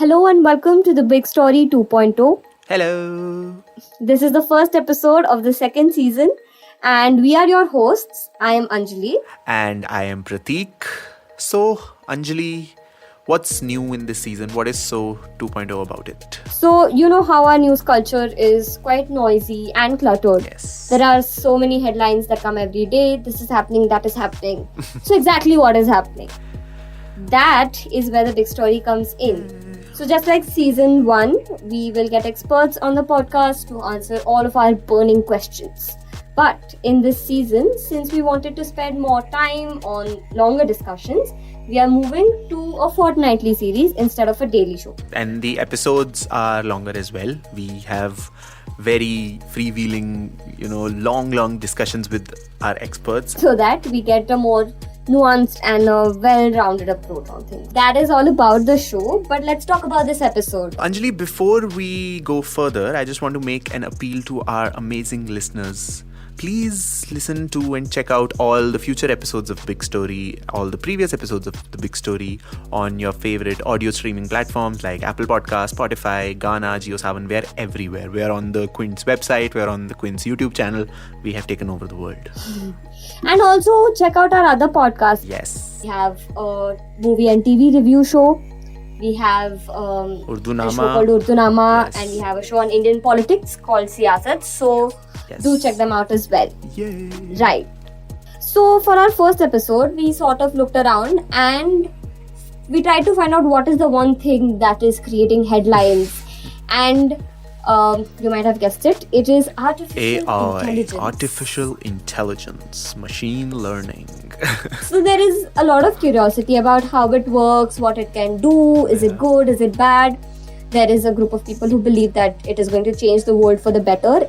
Hello and welcome to the Big Story 2.0. Hello. This is the first episode of the second season and we are your hosts. I am Anjali. And I am Prateek. So, Anjali, what's new in this season? What is so 2.0 about it? So, you know how our news culture is quite noisy and cluttered. Yes. There are so many headlines that come every day. This is happening, that is happening. So, exactly what is happening? That is where the Big Story comes in. So just like season 1, we will get experts on the podcast to answer all of our burning questions. But in this season, since we wanted to spend more time on longer discussions, we are moving to a fortnightly series instead of a daily show. And the episodes are longer as well. We have very freewheeling, long discussions with our experts. So that we get a more nuanced and a well-rounded approach on things. That is all about the show, but let's talk about this episode. Anjali, before we go further, I just want to make an appeal to our amazing listeners. Please listen to and check out all the future episodes of Big Story, all the previous episodes of the Big Story on your favorite audio streaming platforms like Apple Podcasts, Spotify, Gaana, JioSaavn. We're everywhere. We're on the Quint's website. We're on the Quint's YouTube channel. We have taken over the world. And also check out our other podcasts. Yes. We have a movie and TV review show. We have Urdu a show Nama. called Urdu Nama, Yes. and we have a show on Indian politics called Siyasat. So Yes. do check them out as well. Yay. Right. So for our first episode, we sort of looked around and we tried to find out what is the one thing that is creating headlines. And you might have guessed it. It is artificial AI, intelligence. artificial intelligence, machine learning. So there is a lot of curiosity about how it works, what it can do, is it good, is it bad. There is a group of people who believe that it is going to change the world for the better.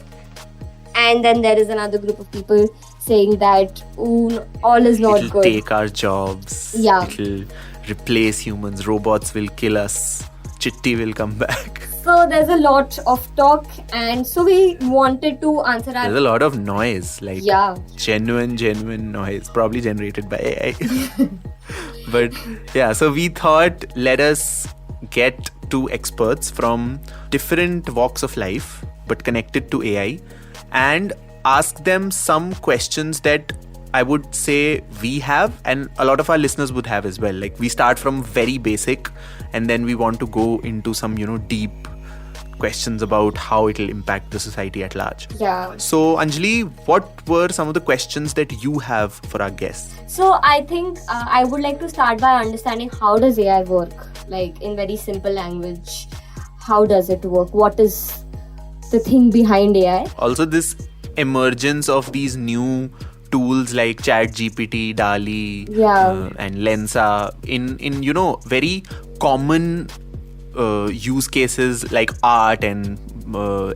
And then there is another group of people saying that all is not It'll good. take our jobs. Yeah. It'll replace humans. Robots will kill us. Chitti will come back. So there's a lot of talk, and so we wanted to answer There's our... a lot of noise, like Yeah. genuine noise, probably generated by AI. But yeah, so we thought let us get two experts from different walks of life, but connected to AI, and ask them some questions that I would say we have and a lot of our listeners would have as well. Like we start from very basic and then we want to go into some, deep questions about how it will impact the society at large. Yeah. So Anjali, what were some of the questions that you have for our guests? So I think I would like to start by understanding how does AI work? Like in very simple language, how does it work? What is the thing behind AI? Also this emergence of these new tools like ChatGPT, DALL-E, and Lensa in very common use cases like art and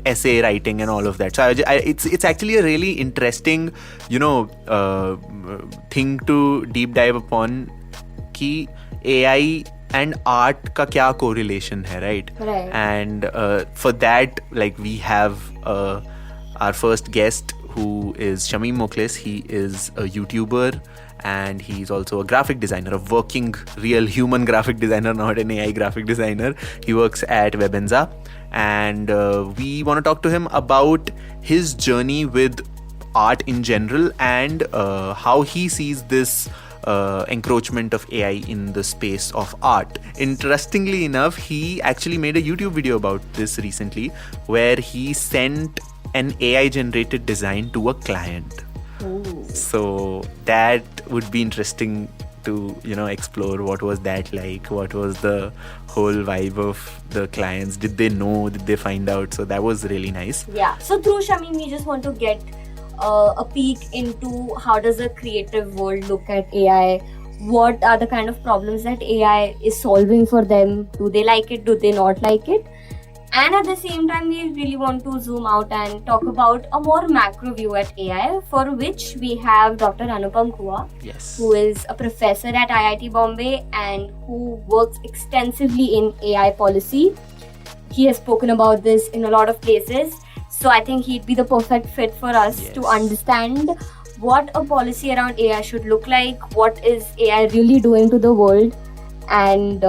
essay writing and all of that. So it's actually a really interesting thing to deep dive upon कि AI and art का क्या correlation है, right? Right. And for that, like we have our first guest who is Shamim Mokhlis. He is a YouTuber and he's also a graphic designer, a working real human graphic designer, not an AI graphic designer. He works at Webenza and we want to talk to him about his journey with art in general and how he sees this encroachment of AI in the space of art. Interestingly enough, he actually made a YouTube video about this recently where he sent an AI generated design to a client. Ooh. So that would be interesting to explore. What was that like? What was the whole vibe of the clients? Did they know? Did they find out? So that was really nice. Yeah. So through Shamim, we just want to get a peek into how does the creative world look at AI. What are the kind of problems that AI is solving for them? Do they like it? Do they not like it? And at the same time, we really want to zoom out and talk about a more macro view at AI, for which we have Dr. Anupam Kua, Yes. who is a professor at IIT Bombay and who works extensively in AI policy. He has spoken about this in a lot of places. So I think he'd be the perfect fit for us to understand what a policy around AI should look like, what is AI really doing to the world, And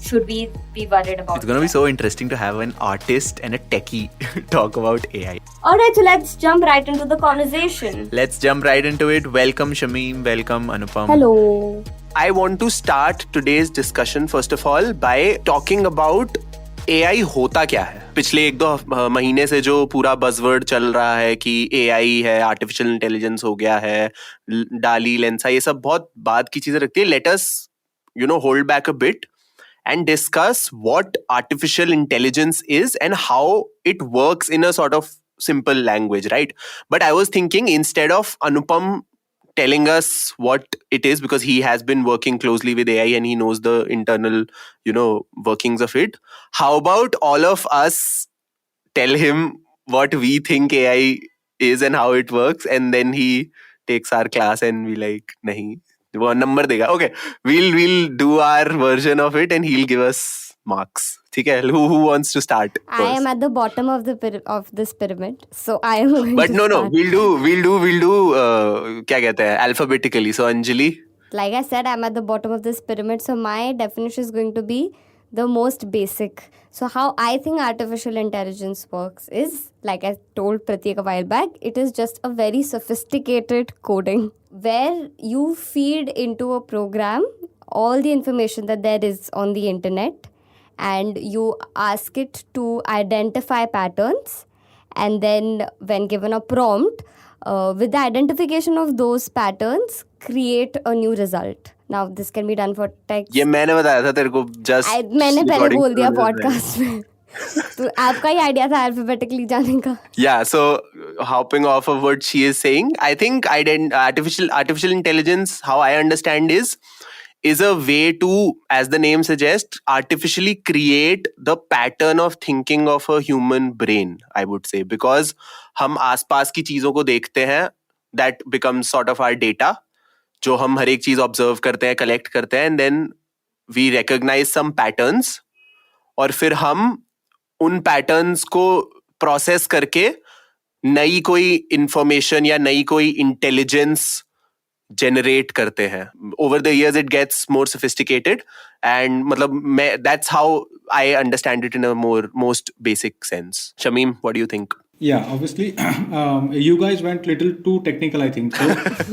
should we be worried about It's going to be that? so interesting to have an artist and a techie talk about AI. Alright, so let's jump right into the conversation. Let's jump right into it. Welcome Shameem, welcome Anupam. Hello. I want to start today's discussion first of all by talking about AI होता क्या है. पिछले 1-2 महीने से जो पूरा buzzword चल रहा है कि AI है, आर्टिफिशियल इंटेलिजेंस हो गया है, डाली, लेंसा, ये सब बहुत बाद की चीजें रखती है. Let us, hold back a bit and discuss what artificial intelligence is and how it works in a sort of simple language, right? But I was thinking, instead of Anupam telling us what it is, because he has been working closely with AI and he knows the internal, workings of it, how about all of us tell him what we think AI is and how it works, and then he takes our class and we like, nahi, वो number देगा. Okay, we'll do our version of it and he'll give us marks. ठीक है? Who wants to start I first? am at the bottom of this pyramid, so I am going But to no, start. we'll do क्या कहते हैं, alphabetically. So Anjali. Like I said, I'm at the bottom of this pyramid, so my definition is going to be the most basic. So how I think artificial intelligence works is, like I told Pratik a while back, it is just a very sophisticated coding where you feed into a program all the information that there is on the internet, and you ask it to identify patterns, and then when given a prompt, with the identification of those patterns, create a new result. Now this can be done for text. ये मैंने बताया था तेरे को just मैंने पहले recording बोल दिया process में. पॉडकास्ट में. तो आपका ही आइडिया था अल्फाबेटिकली जाने का. Yeah, so hopping off of what she is saying, I think artificial intelligence, how I understand is a way to, as the name suggests, artificially create the pattern of thinking of a human brain, I would say. Because हम आसपास की चीजों को देखते हैं, that becomes sort of our data, जो हम हर एक चीज ऑब्जर्व करते हैं, कलेक्ट करते हैं, and then we recognize some patterns, और फिर हम उन पैटर्न्स को प्रोसेस करके नई कोई इंफॉर्मेशन या नई कोई इंटेलिजेंस generate करते हैं. Over the years it gets more sophisticated, and मतलब that's how I understand it in a most basic sense. Shameem, what do you think? Yeah, obviously, you guys went little too technical, I think. So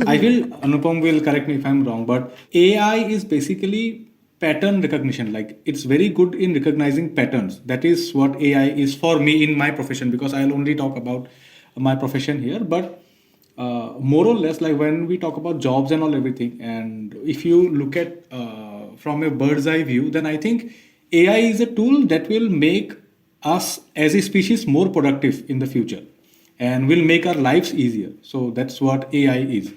I feel Anupam will correct me if I'm wrong, but AI is basically pattern recognition. Like, it's very good in recognizing patterns. That is what AI is for me in my profession, because I'll only talk about my profession here. But more or less, like when we talk about jobs and all everything, and if you look at from a bird's eye view, then I think AI is a tool that will make us as a species more productive in the future and will make our lives easier. So that's what AI is,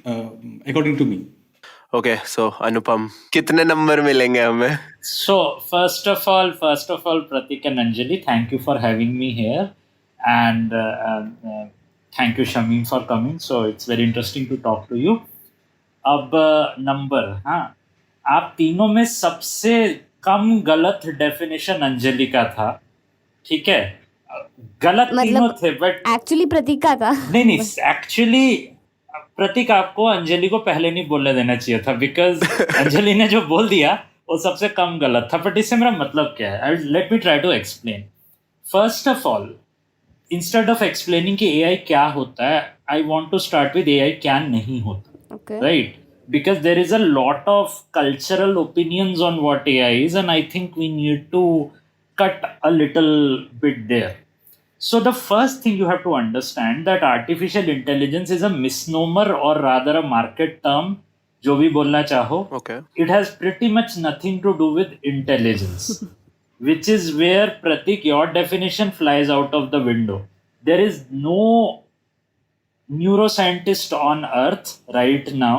according to me. Okay, so Anupam, कितने number मिलेंगे हमें? So first of all, Pratik and Anjali, thank you for having me here, and thank you Shameem for coming. So it's very interesting to talk to you. अब number, हाँ, आप तीनों में सबसे कम गलत डेफिनेशन अंजलि का था, ठीक है? गलत तीनों थे, बट एक्चुअली प्रतीक का था. नहीं, एक्चुअली प्रतीक आपको अंजलि को पहले नहीं बोलने देना चाहिए था, बिकॉज अंजलि ने जो बोल दिया वो सबसे कम गलत था. बट इससे मेरा मतलब क्या है, let me try to explain. First of all, instead of explaining कि एआई क्या होता है, I want to start with AI क्या नहीं होता, right? Because there is a lot of cultural opinions on what AI is, and I think we need to cut a little bit there. So the first thing you have to understand that artificial intelligence is a misnomer, or rather a market term, जो भी बोलना चाहो. Okay. It has pretty much nothing to do with intelligence, which is where, Pratik, your definition flies out of the window. There is no neuroscientist on earth right now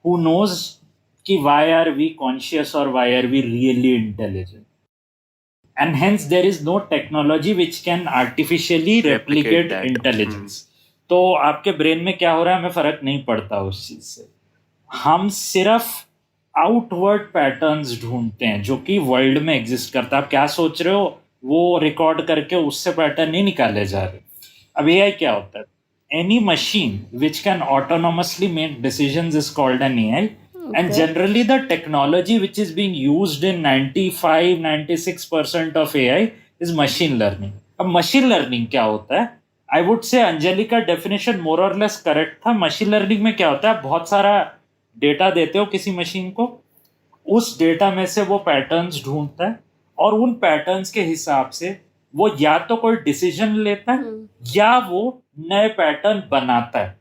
who knows ki why are we conscious or why are we really intelligent. And hence there is no technology which can artificially replicate that. intelligence. तो आपके brain में क्या हो रहा है हमें फर्क नहीं पड़ता उस चीज से. हम सिर्फ आउटवर्ड पैटर्न्स ढूंढते हैं जो कि वर्ल्ड में एग्जिस्ट करता है. आप क्या सोच रहे हो वो रिकॉर्ड करके उससे पैटर्न नहीं निकाले जा रहे. अब एआई क्या होता है? Any machine which can autonomously make decisions is called an AI. And generally the technology which is being used in 95-96% of AI is machine learning. अब machine learning क्या होता है? I would say अंजलि का definition more or less correct था. Machine learning में क्या होता है? बहुत सारा डेटा देते हो किसी मशीन को, उस डेटा में से वो पैटर्न्स ढूंढता है और उन पैटर्न्स के हिसाब से वो या तो कोई डिसीजन लेता है या वो नए पैटर्न बनाता है.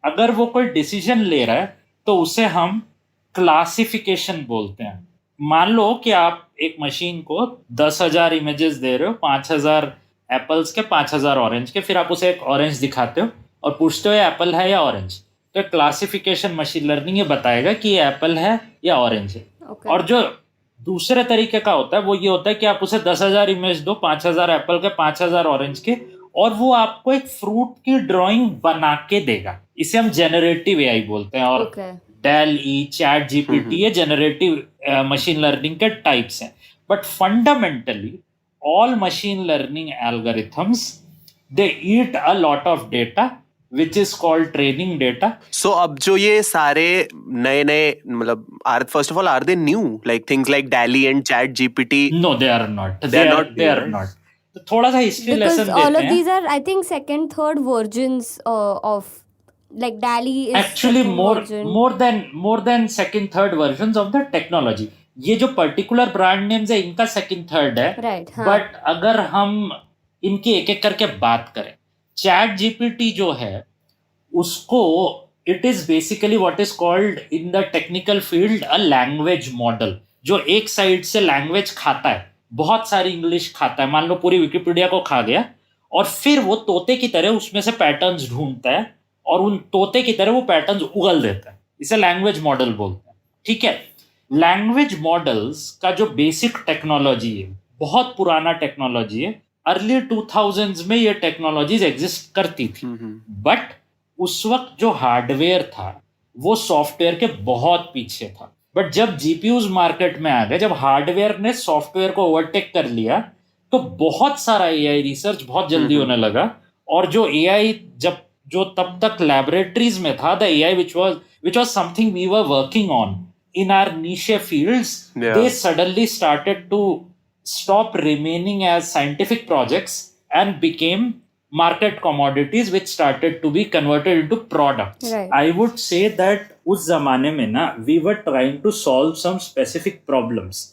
अगर वो कोई डिसीजन ले रहा है तो उसे हम क्लासिफिकेशन बोलते हैं. मान लो कि आप एक मशीन को 10,000 इमेजेस दे रहे हो, 5,000 एप्पल्स के, 5,000 ऑरेंज के, फिर आप उसे एक ऑरेंज दिखाते हो और पूछते हो ये एप्पल है या ऑरेंज. तो क्लासिफिकेशन मशीन लर्निंग ये बताएगा कि ये एप्पल है या ऑरेंज है. और जो दूसरे तरीके का होता है वो ये होता है कि आप उसे 10,000 इमेज दो, 5,000 एप्पल के, 5,000 ऑरेंज के, और वो आपको एक फ्रूट की ड्राइंग बना के देगा. इसे हम जेनरेटिव एआई बोलते हैं. और DALL-E, चैट जीपीटी, ये जेनरेटिव मशीन लर्निंग के टाइप्स हैं. But fundamentally all machine learning algorithms they eat a lot of data which is called training data. So अब जो ये सारे नए मतलब first of all, are they new, like things like DALL-E and chat GPT? No, they are not. They are not. तो थोड़ा सा history lesson देते हैं. Because all of these are, I think, second, third versions of, like DALL-E is actually more than second, third versions of the technology. ये जो particular brand names है इनका second, third है. Right. But अगर हम इनकी एक एक करके बात करें, चैट जीपीटी जो है उसको it is basically what is called in the technical field a language model, जो एक साइड से लैंग्वेज खाता है, बहुत सारी इंग्लिश खाता है, मान लो पूरी विकिपीडिया को खा गया, और फिर वो तोते की तरह उसमें से पैटर्न्स ढूंढता है और उन तोते की तरह वो पैटर्न्स उगल देता है. इसे लैंग्वेज मॉडल बोलते हैं. ठीक है, लैंग्वेज मॉडल्स का जो बेसिक टेक्नोलॉजी है बहुत पुराना टेक्नोलॉजी है. अर्ली 2000s में ये टेक्नोलॉजीज एग्जिस्ट करती थी, बट उस वक्त जो हार्डवेयर था वो सॉफ्टवेयर के बहुत पीछे था. बट जब जीपीयूज मार्केट में आ गए, जब हार्डवेयर ने सॉफ्टवेयर को ओवरटेक कर लिया, तो बहुत सारा एआई रिसर्च बहुत जल्दी होने लगा. और जो एआई जो तब तक लैबोरेटरीज में था, the AI which was something we were working on in our niche fields, they suddenly started to stop remaining as scientific projects and became market commodities which started to be converted into products. Right. I would say that उस जमाने में ना we were trying to solve some specific problems,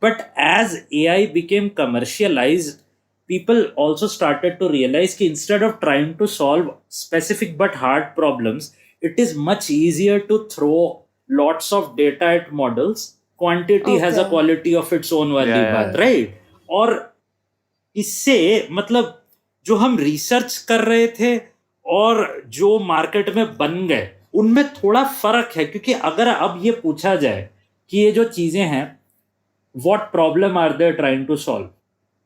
but as AI became commercialized, people also started to realize कि instead of trying to solve specific but hard problems, it is much easier to throw lots of data at models. Quantity has a quality of its own वाली बात, right. और इससे मतलब जो हम research कर रहे थे और जो मार्केट में बन गए उनमें थोड़ा फर्क है. क्योंकि अगर अब ये पूछा जाए कि ये जो चीजें हैं what problem are they trying to solve,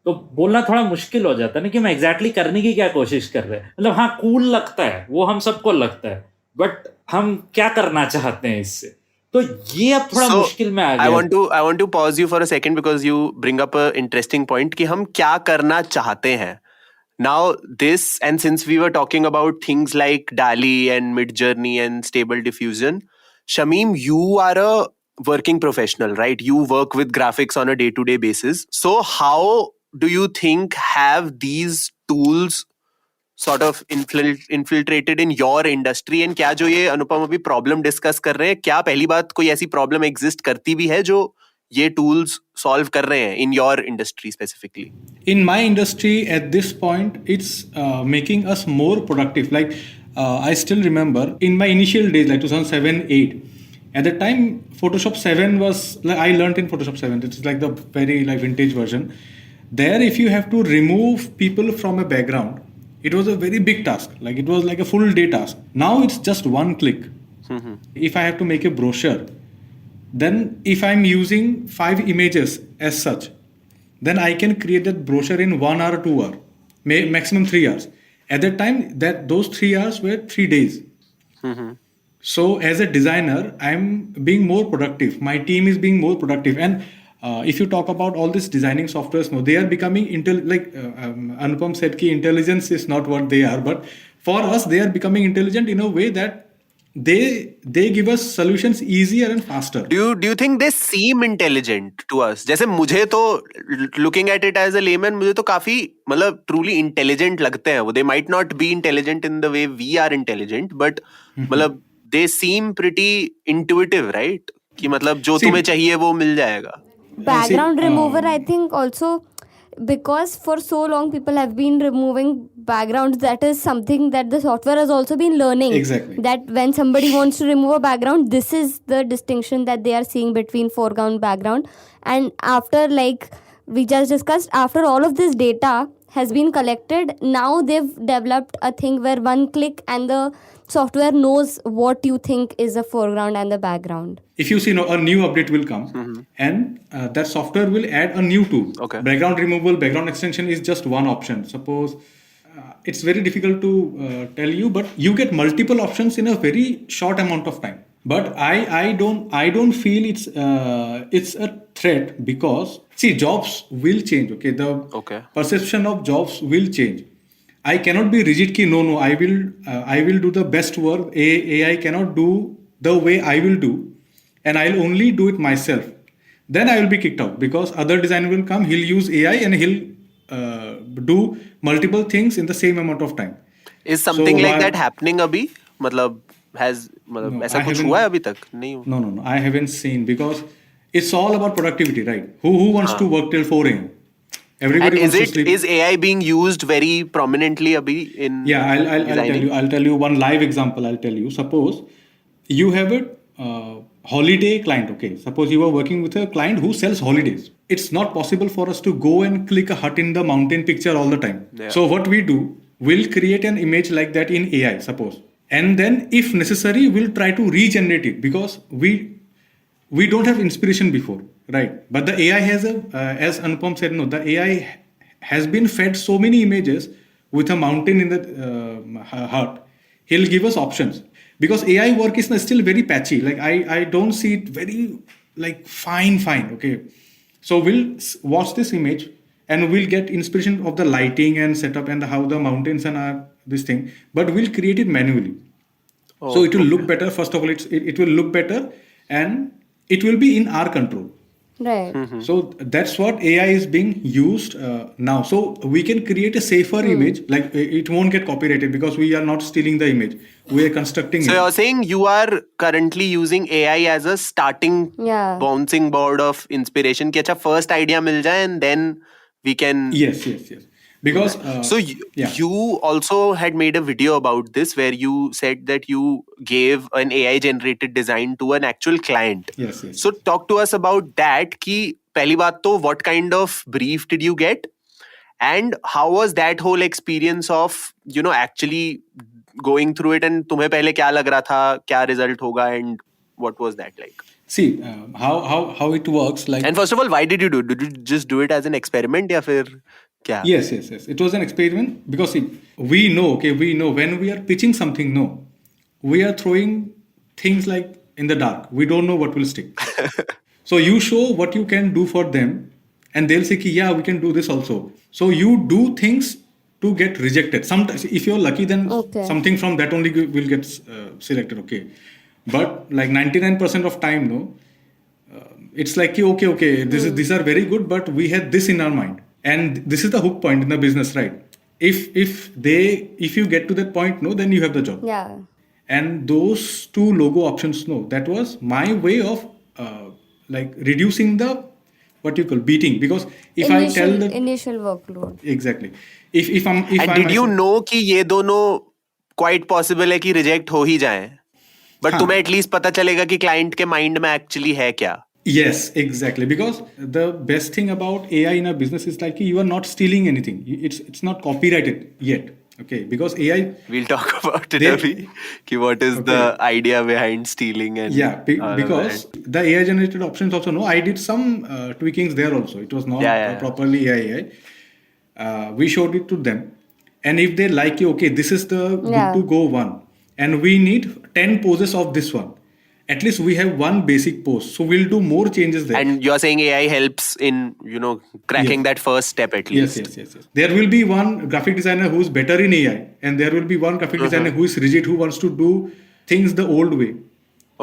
तो बोलना थोड़ा मुश्किल हो जाता है ना कि मैं एग्जैक्टली करने की क्या कोशिश कर रहे हैं. मतलब हाँ, कूल लगता है, वो हम सबको लगता है, बट हम क्या करना चाहते हैं इससे, तो ये अब थोड़ा मुश्किल में आ गया. I want to pause you for a second because you bring up a interesting point कि हम क्या करना चाहते हैं. Now this, and since we were talking about things like DALL-E and Midjourney and Stable Diffusion, Shameem, you are a working professional, right? You work with graphics on a day-to-day basis. So how do you think have these tools sort of infiltrated in your industry? And क्या जो ये अनुपम अभी problem discuss कर रहे हैं, क्या पहली बात कोई ऐसी प्रॉब्लम एग्जिस्ट करती भी है जो ये टूल्स सॉल्व कर रहे हैं in your industry specifically? In my industry at this point, it's making us more productive. Like I still remember in my initial days, like 2007-8, at the time Photoshop 7 was, like, I learned in Photoshop 7. It's like the very like vintage version. There, if you have to remove people from a background, it was a very big task. Like it was like a full day task. Now it's just one click. If I have to make a brochure, then if I'm using 5 images as such, then I can create that brochure in 1 hour, 2 hours, maximum 3 hours. At that time, those 3 hours were 3 days. So as a designer, I'm being more productive. My team is being more productive. And if you talk about all these designing softwares now, they are becoming Anupam said ki intelligence is not what they are, but for us they are becoming intelligent in a way that they give us solutions easier and faster. Do you think they seem intelligent to us? जैसे मुझे तो looking at it as a layman मुझे तो काफी मतलब truly intelligent लगते हैं वो. They might not be intelligent in the way we are intelligent, but मतलब they seem pretty intuitive, right? कि मतलब जो तुम्हें चाहिए वो मिल जाएगा. Background remover, I think also, because for so long people have been removing backgrounds, that is something that the software has also been learning. Exactly. That when somebody wants to remove a background, this is the distinction that they are seeing between foreground, background. And after, like we just discussed, after all of this data has been collected, now they've developed a thing where one click and the software knows what you think is the foreground and the background. If you see, a new update will come, and that software will add a new tool. Okay. Background removal, background extension is just one option. Suppose it's very difficult to tell you, but you get multiple options in a very short amount of time. But I don't feel it's a threat, because see, jobs will change. Okay, the perception of jobs will change. I cannot be rigid ki no, I will do the best work. AI cannot do the way I will do, and I'll only do it myself. Then I will be kicked out, because other designer will come, he'll use AI and he'll do multiple things in the same amount of time. Is something like that happening अभी? मतलब ऐसा कुछ हुआ है अभी तक? नहीं. No, I haven't seen, because it's all about productivity, right? Who wants to work till 4 a.m.? Everybody And wants to sleep. is AI being used very prominently abhi in Yeah, I'll tell you one live example. I'll tell you. Suppose you have a holiday client. Okay, suppose you are working with a client who sells holidays. It's not possible for us to go and click a hut in the mountain picture all the time. Yeah. So what we do, we'll create an image like that in AI, suppose, and then if necessary, we'll try to regenerate it, because we don't have inspiration before, right? But the AI has as Anupam said, no, the AI has been fed so many images with a mountain in the hut. He'll give us options, because AI work is still very patchy. Like I don't see it very like fine. Okay, so we'll watch this image and we'll get inspiration of the lighting and setup and how the mountains and are this thing, but we'll create it manually. So it will look better. First of all, it will look better, and it will be in our control. Right. So that's what AI is being used now. So we can create a safer image. Like it won't get copyrighted, because we are not stealing the image. We are constructing So it. you're saying you are currently using AI as a starting bouncing board of inspiration. कि अच्छा first idea मिल जाए and then we can. Yes. Because so you also had made a video about this where you said that you gave an AI generated design to an actual client. Yes. So talk to us about that. कि पहली बात तो what kind of brief did you get, and how was that whole experience of actually going through it, and तुम्हें पहले क्या लग रहा था, क्या result होगा, and what was that like? See how it works. Like, and first of all, why did you do it? Did you just do it as an experiment या फिर क्या? Yes. It was an experiment, because see, we know when we are pitching something, we are throwing things like in the dark. We don't know what will stick. So you show what you can do for them, and they'll say, yeah, we can do this also. So you do things to get rejected. Sometimes, if you're lucky, then something from that only will get selected. Okay, but like 99% of time, it's like okay. These are very good, but we had this in our mind. And this is the hook point in the business, right? If you get to that point, then you have the job. Yeah. And those two logo options, that was my way of like reducing the what you call beating, because if I tell the initial workload. Exactly. If I'm did you know कि ये दोनों quite possible है कि reject हो ही जाएं, but तुम्हें at least पता चलेगा कि client के mind में actually है क्या? Yes, exactly. Because the best thing about AI in a business is like you are not stealing anything. It's not copyrighted yet. Okay, because AI. We'll talk about it. Abhi, what is the idea behind stealing and because the AI generated options also I did some tweakings there also. It was not properly AI. We showed it to them, and if they like you, okay, this is the good to go one, and we need 10 poses of this one. At least we have one basic pose, so we'll do more changes there. And you're saying AI helps in cracking that first step at least. Yes. There will be one graphic designer who's better in AI, and there will be one graphic designer who is rigid, who wants to do things the old way.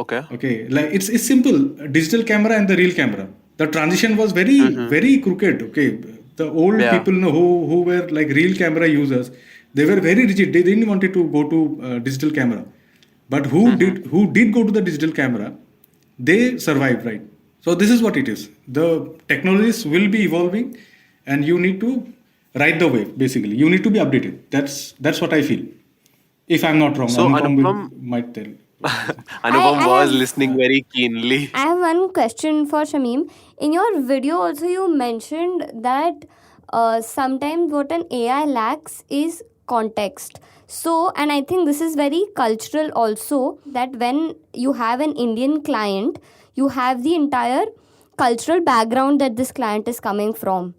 Okay. Okay, like it's simple. Digital camera and the real camera. The transition was very crooked. Okay, the old Yeah. people know who were like real camera users. They were very rigid. They didn't wanted to go to digital camera. But who did go to the digital camera? They survived, right? So this is what it is. The technologies will be evolving, and you need to ride the wave. Basically, you need to be updated. That's what I feel. If I'm not wrong, So, Anupam- might tell. Anupam I was have- listening very keenly. I have one question for Shamim. In your video, also, you mentioned that sometimes what an AI lacks is context. So, and I think this is very cultural also, that when you have an Indian client, you have the entire cultural background that this client is coming from.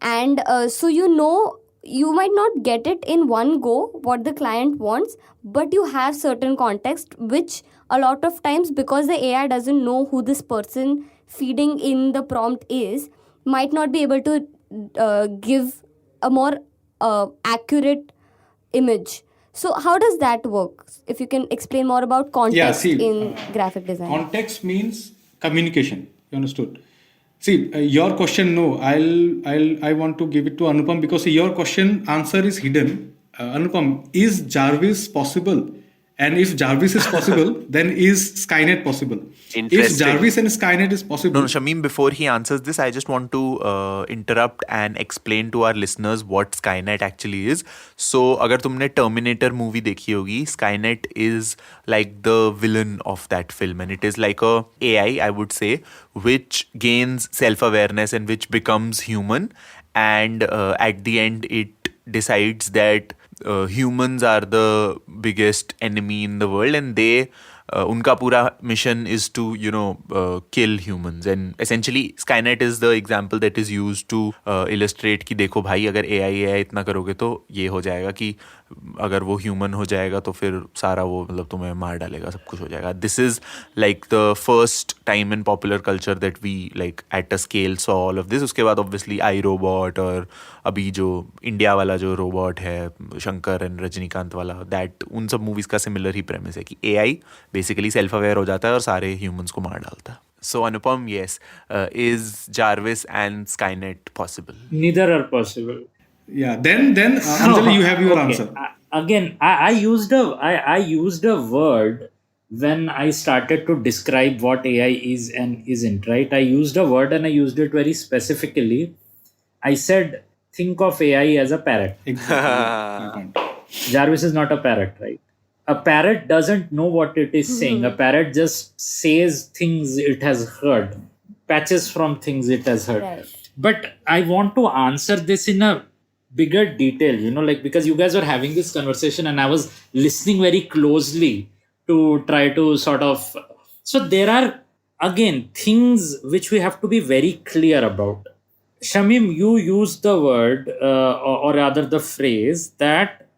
And so, you might not get it in one go what the client wants, but you have certain context, which a lot of times, because the AI doesn't know who this person feeding in the prompt is, might not be able to give a more accurate image. So how does that work? If you can explain more about context see, in graphic design. Context means communication. You understood? See, your question, no, I want to give it to Anupam because your question answer is hidden. Anupam, is Jarvis possible? And if Jarvis is possible, then is Skynet possible? If Interesting. Jarvis and Skynet is possible, No, Shamim, before he answers this, I just want to interrupt and explain to our listeners what Skynet actually is. So, अगर तुमने Terminator movie देखी होगी, Skynet is like the villain of that film, and it is like a AI, I would say, which gains self-awareness and which becomes human, and at the end, it decides that humans are the biggest enemy in the world, and they unka pura mission is to kill humans. And essentially Skynet is the example that is used to illustrate कि देखो भाई अगर AI इतना करोगे तो ये हो जाएगा कि अगर वो ह्यूमन हो जाएगा तो फिर सारा वो मतलब तुम्हें मार डालेगा, सब कुछ हो जाएगा. This is like the first time in popular culture that we like at a scale saw all of this. उसके बाद ऑब्वियसली आई रोबोट और अभी जो इंडिया वाला जो रोबोट है शंकर एंड रजनीकांत वाला, दैट उन सब मूवीज का सिमिलर ही प्रेमिस है कि AI बेसिकली सेल्फ अवेयर हो जाता है और सारे ह्यूमंस को मार डालता है. So Anupam, yes, is Jarvis and Skynet possible? Neither are possible. yeah, then Anjali, you have your Okay. answer. Again, I used a word when I started to describe what AI is and isn't, right? I used a word and I used it very specifically. I said, think of AI as a parrot. Exactly. Your point. Jarvis is not a parrot, right? A parrot doesn't know what it is saying. A parrot just says things it has heard, patches from things it has heard. Right. But I want to answer this in a bigger detail, like because you guys were having this conversation and I was listening very closely to try to sort of. So there are, again, things which we have to be very clear about. Shamim, you used the word or rather the phrase that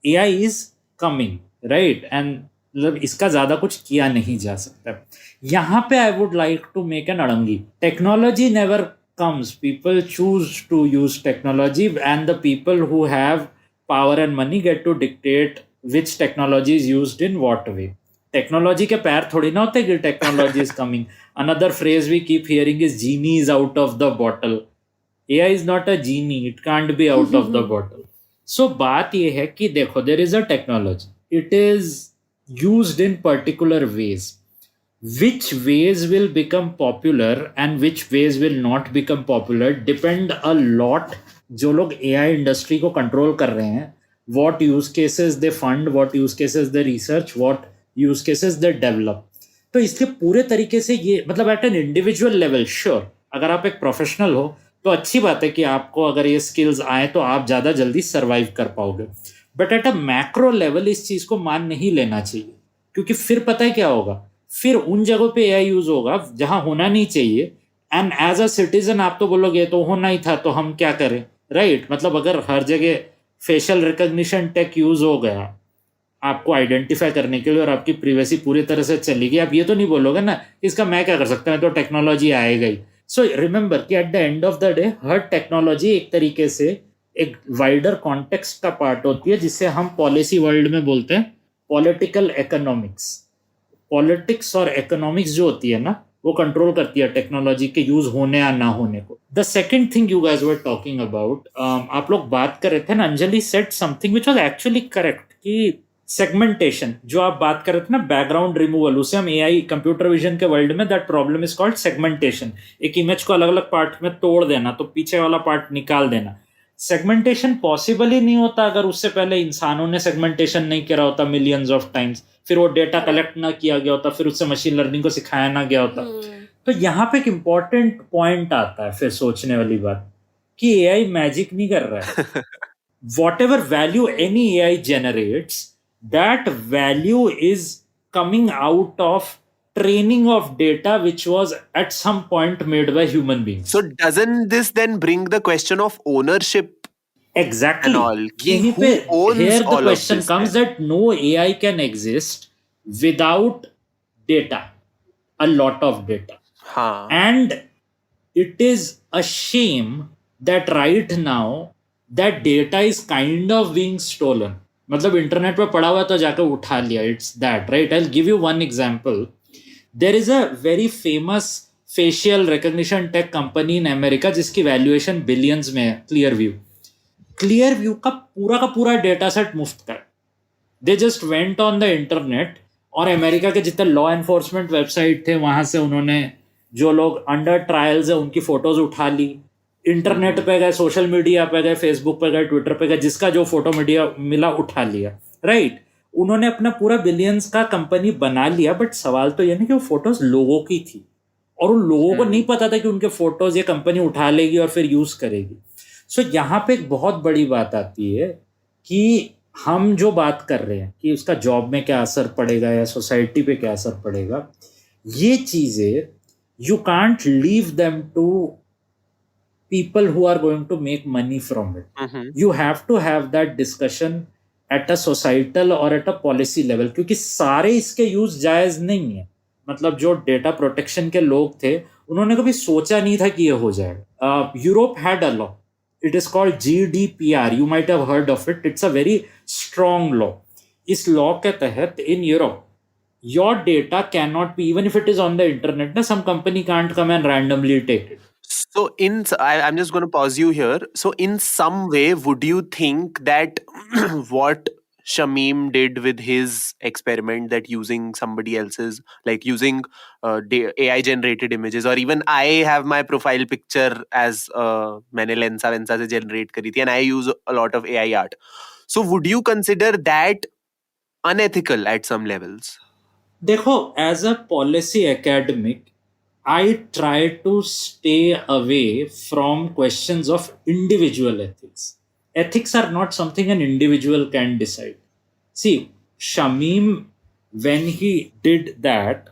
AI is coming, right? And मतलब इसका ज्यादा कुछ किया नहीं जा सकता. यहाँ पे I would like to make an अड़ंगी. Technology never comes. People choose to use technology, and the people who have power and money get to dictate which technology is used in what way. Technology के पैर थोड़ी ना होते कि technology is coming. Another phrase we keep hearing is genie is out of the bottle. AI is not a genie. It can't be out of the bottle. So बात ये है कि देखो, there is a technology. It is used in particular ways. Which ways will become popular and which ways will not become popular depend a lot. जो लोग AI industry को control कर रहे हैं, what use cases they fund, what use cases they research, what use cases they develop. तो इसके पूरे तरीके से ये मतलब at an individual level, sure, अगर आप एक professional हो तो अच्छी बात है कि आपको अगर ये skills आए तो आप ज़्यादा जल्दी survive कर पाओगे. But at a macro level इस चीज़ को मान नहीं लेना चाहिए, क्योंकि फिर पता है क्या होगा, फिर उन जगहों पे AI यूज होगा जहां होना नहीं चाहिए. एंड एज अ सिटीजन आप तो बोलोगे तो होना ही था तो हम क्या करें, राइट? मतलब अगर हर जगह फेशियल रिकॉग्निशन टेक यूज हो गया आपको आइडेंटिफाई करने के लिए और आपकी प्रिवेसी पूरी तरह से चली गई, आप ये तो नहीं बोलोगे ना इसका मैं क्या कर सकता हूँ, तो टेक्नोलॉजी आएगा ही. सो रिमेंबर कि eight the end of the day her technology एक तरीके से एक वाइडर कॉन्टेक्स्ट का पार्ट होती है, जिसे हम पॉलिसी वर्ल्ड में बोलते हैं पॉलिटिकल इकोनॉमिक्स, पॉलिटिक्स और इकोनॉमिक्स जो होती है ना, वो कंट्रोल करती है टेक्नोलॉजी के यूज होने या ना होने को. The second thing you guys were talking about, आप लोग बात कर रहे थे ना, Anjali said something which was actually correct, कि सेगमेंटेशन जो आप बात कर रहे थे ना, बैकग्राउंड रिमूवल, उसे हम एआई कंप्यूटर विजन के वर्ल्ड में that problem is called segmentation. एक इमेज को अलग अलग पार्ट में तोड़ देना, तो पीछे वाला पार्ट निकाल देना. सेगमेंटेशन पॉसिबल ही नहीं होता अगर उससे पहले इंसानों ने सेगमेंटेशन नहीं करा होता मिलियंस ऑफ टाइम्स, फिर वो डेटा कलेक्ट ना किया गया होता, फिर उससे मशीन लर्निंग को सिखाया ना गया होता. तो यहाँ पे एक इंपॉर्टेंट पॉइंट आता है फिर सोचने वाली बात, कि एआई मैजिक नहीं कर रहा है. What ever value any AI generates, that value is coming out of training of data which was at some point made by human beings. So doesn't this then bring the question of ownership Exactly. and all? यहीं Who पे owns here the all of question this comes then? that no AI can exist without data, a lot of data. हाँ. And it is a shame that right now that data is kind of being stolen. मतलब internet पे पड़ा हुआ तो जाकर उठा लिया. It's that, right? I will give you one example. There is a very famous facial recognition tech company in America जिसकी valuation billions में है, क्लियर व्यू का पूरा डेटा सेट मुफ्त का. They just went on the internet और America के जितने लॉ एनफोर्समेंट वेबसाइट थे वहां से उन्होंने जो लोग अंडर ट्रायल्स है उनकी फोटोज उठा ली, इंटरनेट पे गए, सोशल मीडिया पे गए, फेसबुक पे गए, ट्विटर पे गए, जिसका जो फोटो मीडिया मिला उठा लिया, राइट? उन्होंने अपना पूरा बिलियंस का कंपनी बना लिया. बट सवाल तो ये नहीं कि वो फोटोज लोगों की थी और उन लोगों को नहीं पता था कि उनके फोटोज ये कंपनी उठा लेगी और फिर यूज करेगी. सो यहाँ पे एक बहुत बड़ी बात आती है कि हम जो बात कर रहे हैं कि उसका जॉब में क्या असर पड़ेगा या सोसाइटी पे क्या असर पड़ेगा, ये चीजें you can't leave them to people who are going to make money from it. You have to have that discussion at a societal or at a policy level, क्योंकि सारे इसके यूज जायज नहीं है. मतलब जो डेटा प्रोटेक्शन के लोग थे उन्होंने कभी सोचा नहीं था कि ये हो जाएगा. Europe had a law, it is called GDPR. You might have heard of it. It's a very strong law. इस लॉ के तहत in Europe your data cannot be, even if it is on the internet, na, some company can't come and randomly take it. So I'm just going to pause you here. So in some way, would you think that what Shamim did with his experiment, that using somebody else's, like using AI generated images, or even I have my profile picture as मैंने Lensa से generate करी थी, and I use a lot of AI art. So would you consider that unethical at some levels? देखो, as a policy academic, I try to stay away from questions of individual ethics. Ethics are not something an individual can decide. See, Shamim, when he did that,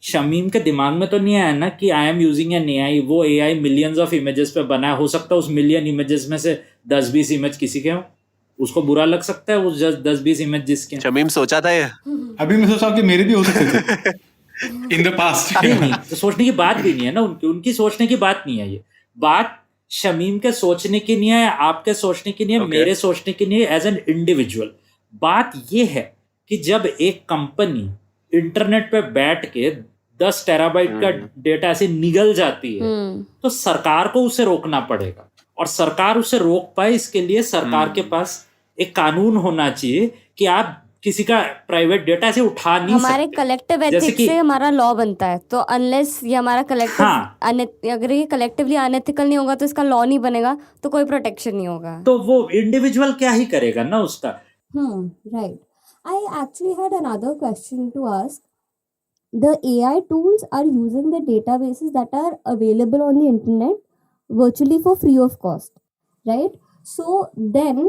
Shamim के दिमाग में तो नहीं आया ना कि I am using an AI. वो AI millions of images पे बना है. हो सकता है उस million images में से 10-20 image किसी के हों. उसको बुरा लग सकता है उस 10-20 इमेज जिसके. शमीम सोचा था ये? अभी मैं सोचा कि मेरे भी हो सकते थे इन द पास्ट. नहीं, तो सोचने की बात भी नहीं है ना, उनकी सोचने की बात नहीं है. ये बात शमीम के सोचने की नहीं है, आपके सोचने की नहीं है, मेरे सोचने की नहीं है एज एन इंडिविजुअल. बात ये है कि जब एक कंपनी इंटरनेट पे बैठ के 10 टेराबाइट का डेटा ऐसे निगल जाती है तो सरकार को उसे रोकना पड़ेगा. और सरकार उसे रोक पाए इसके लिए सरकार के पास एक कानून होना चाहिए कि आप किसी का प्राइवेट डेटा ऐसे उठा नहीं सकते. हमारे कलेक्टिव एथिक्स से हमारा लॉ बनता है. तो अनलेस ये हमारा कलेक्टिव अगर ये कलेक्टिवली अनएथिकल नहीं होगा तो इसका लॉ नहीं बनेगा, तो कोई प्रोटेक्शन नहीं होगा. तो वो इंडिविजुअल क्या ही करेगा ना उसका. Right. I actually had another question to ask. The AI tools are using the databases that are available on the internet virtually for free of cost, right? So then,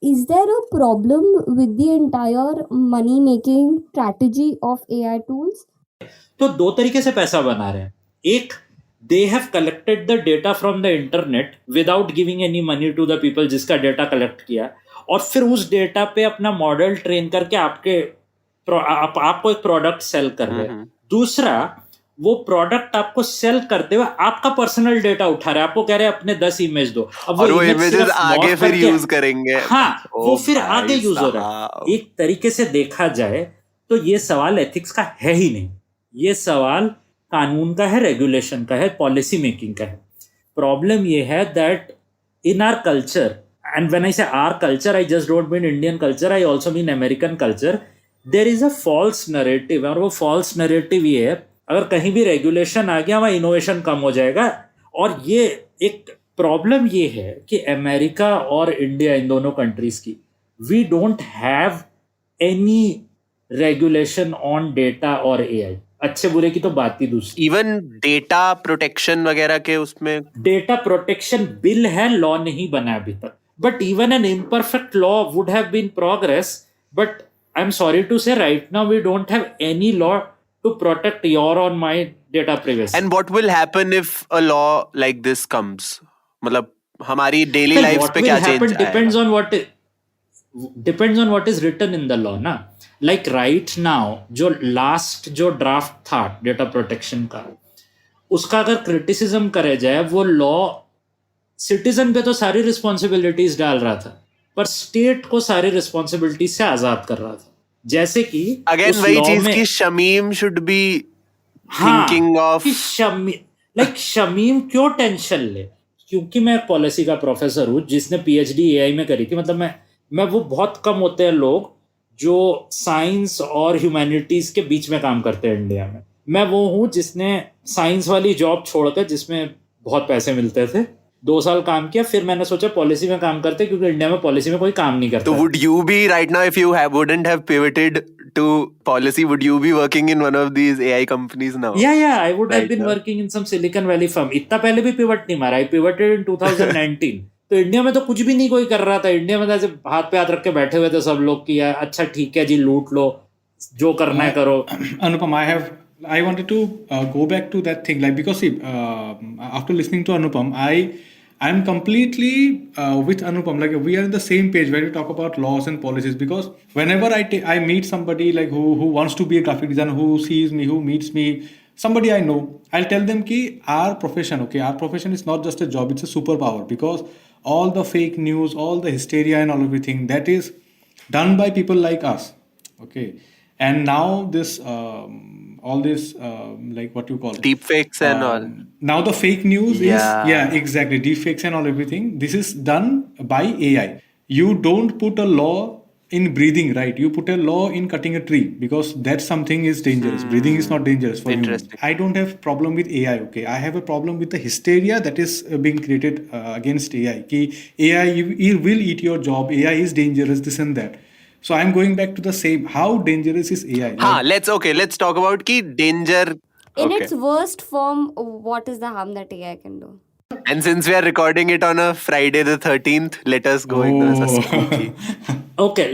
is there a problem with the entire money making strategy of AI tools? तो दो तरीके से पैसा बना रहे हैं. एक, they have collected the data from the internet without giving any money to the people जिसका डेटा कलेक्ट किया, और फिर उस डेटा पे अपना मॉडल ट्रेन करके आपको एक प्रोडक्ट सेल कर रहे हैं. दूसरा, वो प्रोडक्ट आपको सेल करते हुए आपका पर्सनल डेटा उठा रहे हैं, आपको कह रहे हैं अपने 10 इमेज दो, अब और वो image इमेजेस सिर्फ आगे morph फिर करके- यूज करेंगे। हाँ, वो फिर भाई आगे यूज हो रहा है। साहब। एक तरीके से देखा जाए तो ये सवाल एथिक्स का है ही नहीं, ये सवाल कानून का है, रेगुलेशन का है, पॉलिसी मेकिंग का है। प्रॉब्लम ये है that in our culture, and when I say our culture, I just don't mean Indian culture, I also mean American culture, there is a false narrative, और वो false narrative ये है, अगर कहीं भी रेगुलेशन आ गया वहाँ इनोवेशन कम हो जाएगा। और ये एक प्रॉब्लम ये है कि अमेरिका और इंडिया, इन दोनों कंट्रीज की, we don't have any regulation on data और एआई। अच्छे बुरे की तो बात ही दूसरी। इवन डेटा प्रोटेक्शन वगैरह के उसमें डेटा प्रोटेक्शन बिल है, लॉ नहीं बना अभी तक, but even an imperfect law would have been progress. But I'm sorry to say, right now we don't have any law to protect your or my data privacy. and what will happen if a law like this comes? मतलब हमारी daily Well, life what पे will क्या happen change depends on what is written in the law ना। Like right now जो last जो draft था data protection का, उसका अगर क्रिटिसिज्म करे जाए, वो लॉ सिटीजन पे तो सारी रिस्पॉन्सिबिलिटीज डाल रहा था, पर स्टेट को सारी रिस्पॉन्सिबिलिटीज से आजाद कर रहा था। जैसे कि अगेन उस वही law चीज में- की शमीम शुड बी हाँ, थिंकिंग ऑफ कि शमीम क्यों टेंशन ले, क्योंकि मैं एक पॉलिसी का प्रोफेसर हूँ जिसने पीएचडी एआई में करी थी। मतलब मैं वो बहुत कम होते हैं लोग जो साइंस और ह्यूमैनिटीज के बीच में काम करते हैं इंडिया में। मैं वो हूँ जिसने साइंस वाली जॉब छोड़कर, जिसमें बहुत पैसे मिलते थे, 2 साल काम किया, फिर मैंने सोचा पॉलिसी में काम करते, क्योंकि इंडिया में पॉलिसी में कोई काम नहीं करता। तो would you be right now, if you wouldn't have pivoted to policy, would you be working in one of these AI companies now? Yeah, I would have Right been now. working in some Silicon Valley firm. इतना पहले भी pivot नहीं मारा, I pivoted in 2019। तो India में तो कुछ भी नहीं कोई कर रहा था। इंडिया में तो ऐसे हाथ पे हाथ रख के बैठे हुए थे सब लोग कि यार अच्छा ठीक है जी, लूट लो, जो करना है करो। Anupam, I wanted to go back to that thing, like, because see, after listening to Anupam, I'm completely with Anupam. Like, we are in the same page when we talk about laws and policies. Because whenever I meet somebody like who wants to be a graphic designer, who sees me, who meets me, somebody I know, I'll tell them ki our profession is not just a job; it's a superpower. Because all the fake news, all the hysteria, and all everything that is done by people like us. Okay, and now this all this like what you call Deep fakes and all. now the fake news Yeah. is exactly deepfakes and all everything. This is done by AI. You don't put a law in breathing, right? You put a law in cutting a tree, because that something is dangerous. Breathing is not dangerous for humans. Interesting. I don't have problem with AI. Okay, I have a problem with the hysteria that is being created against AI. Ki AI you will eat your job. AI is dangerous. This and that. So I'm going back to the same. How dangerous is AI? हाँ, let's talk about ki danger. In Okay. its worst form, what is the harm that AI can do? And since we are recording it on a Friday the 13th, let us go into the spooky. Okay,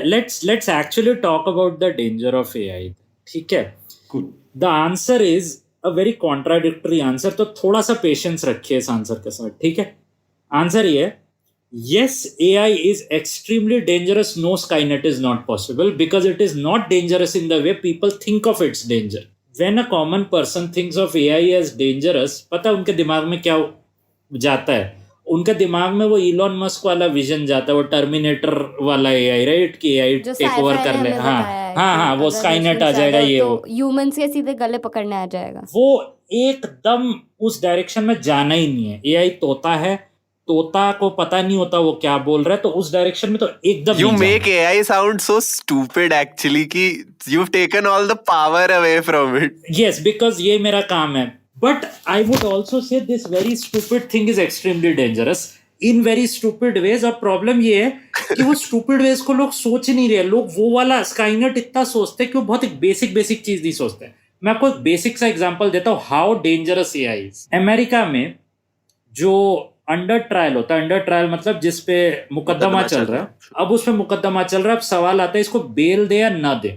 let's actually talk about the danger of AI. ठीक है? Good. The answer is a very contradictory answer. तो थोड़ा सा patience रखिए इस answer के साथ, ठीक है? आंसर ये है, yes, AI is extremely dangerous. No, Skynet is not possible because it is not dangerous in the way people think of its danger. When a common person thinks of AI as dangerous, पता है उनके दिमाग में क्या जाता है? उनके दिमाग में वो इलॉन मस्क वाला विजन जाता है, वो टर्मिनेटर वाला AI, राइट? कि AI जो टेक ओवर कर ले। हाँ, वो स्काईनेट आ जाएगा, ये वो ह्यूमंस के सीधे गले पकड़ने आ जाएगा। वो एकदम उस डायरेक्शन में जाना ही नहीं है। AI तोता है, तोता को पता नहीं होता वो क्या बोल रहा है, तो उस डायरेक्शन में तो एकदम You नहीं make जाना। AI sound so stupid actually कि you've taken all the power away from it. Yes, because ये मेरा काम है। But I would also say this very stupid thing is extremely dangerous in very stupid ways। और problem ये है कि वो stupid ways को लोग सोच नहीं रहे। लोग वो वाला स्काईनेट इतना सोचते हैं कि वो बहुत एक बेसिक चीज नहीं सोचते। मैं आपको एक बेसिक सा एग्जांपल देता हूँ how dangerous AI is. America में जो अंडर ट्रायल होता है, अंडर ट्रायल मतलब जिस पे मुकदमा चल रहा है, अब उस पे मुकदमा चल रहा है, अब सवाल आता है इसको बेल दे या ना दे।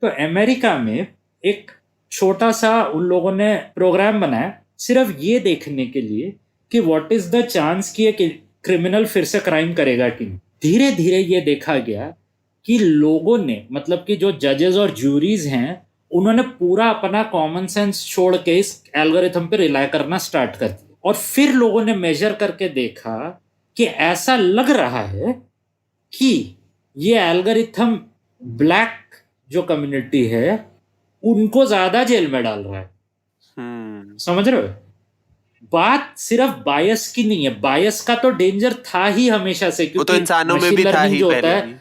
तो अमेरिका में एक छोटा सा उन लोगों ने प्रोग्राम बनाया सिर्फ ये देखने के लिए कि व्हाट इज द चांस कि एक क्रिमिनल फिर से क्राइम करेगा कि नहीं। धीरे धीरे ये देखा गया कि लोगों ने, मतलब कि जो जजेस और ज्यूरीज हैं, उन्होंने पूरा अपना कॉमन सेंस छोड़ के इस एल्गोरिथम पे रिलाय करना स्टार्ट कर दिया, और फिर लोगों ने मेजर करके देखा कि ऐसा लग रहा है कि ये एल्गोरिथम ब्लैक जो कम्युनिटी है उनको ज्यादा जेल में डाल रहा है। समझ रहे हो? बात सिर्फ बायस की नहीं है, बायस का तो डेंजर था ही हमेशा से, वो तो क्योंकि इंसानों में machine भी था learning ही जो होता पहले है भी।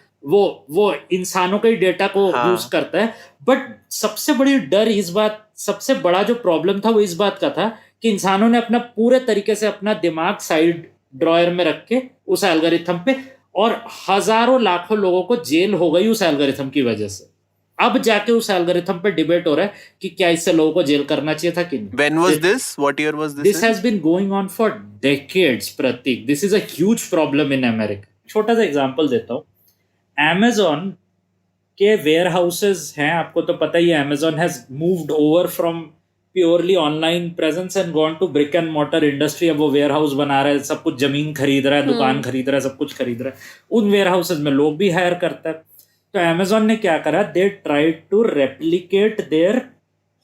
वो इंसानों के डेटा को हाँ। यूज करता है। बट सबसे बड़ी डर इस बात, सबसे बड़ा जो प्रॉब्लम था वो इस बात का था कि इंसानों ने अपना पूरे तरीके से अपना दिमाग साइड ड्रॉयर में रख के उस एल्गोरिथम पे, और हजारों लाखों लोगों को जेल हो गई उस एल्गोरिथम की वजह से। अब जाके उस एल्गोरिथम पे डिबेट हो रहा है कि क्या इससे लोगों को जेल करना चाहिए था कि नहीं। When was this? What year was this? This has been going on for decades, Pratik. This is a huge problem in America. छोटा सा एग्जांपल देता हूँ। Amazon के वेयर हाउसेज हैं, आपको तो पता ही है, Amazon has moved over from purely online presence and gone to brick and mortar industry। अब वो वेयर हाउस बना रहा है, सब कुछ जमीन खरीद रहा है, दुकान खरीद रहा है, सब कुछ खरीद रहा है। उन वेयर हाउसेज में लोग भी हायर करता है। तो Amazon ने क्या करा, they tried to replicate their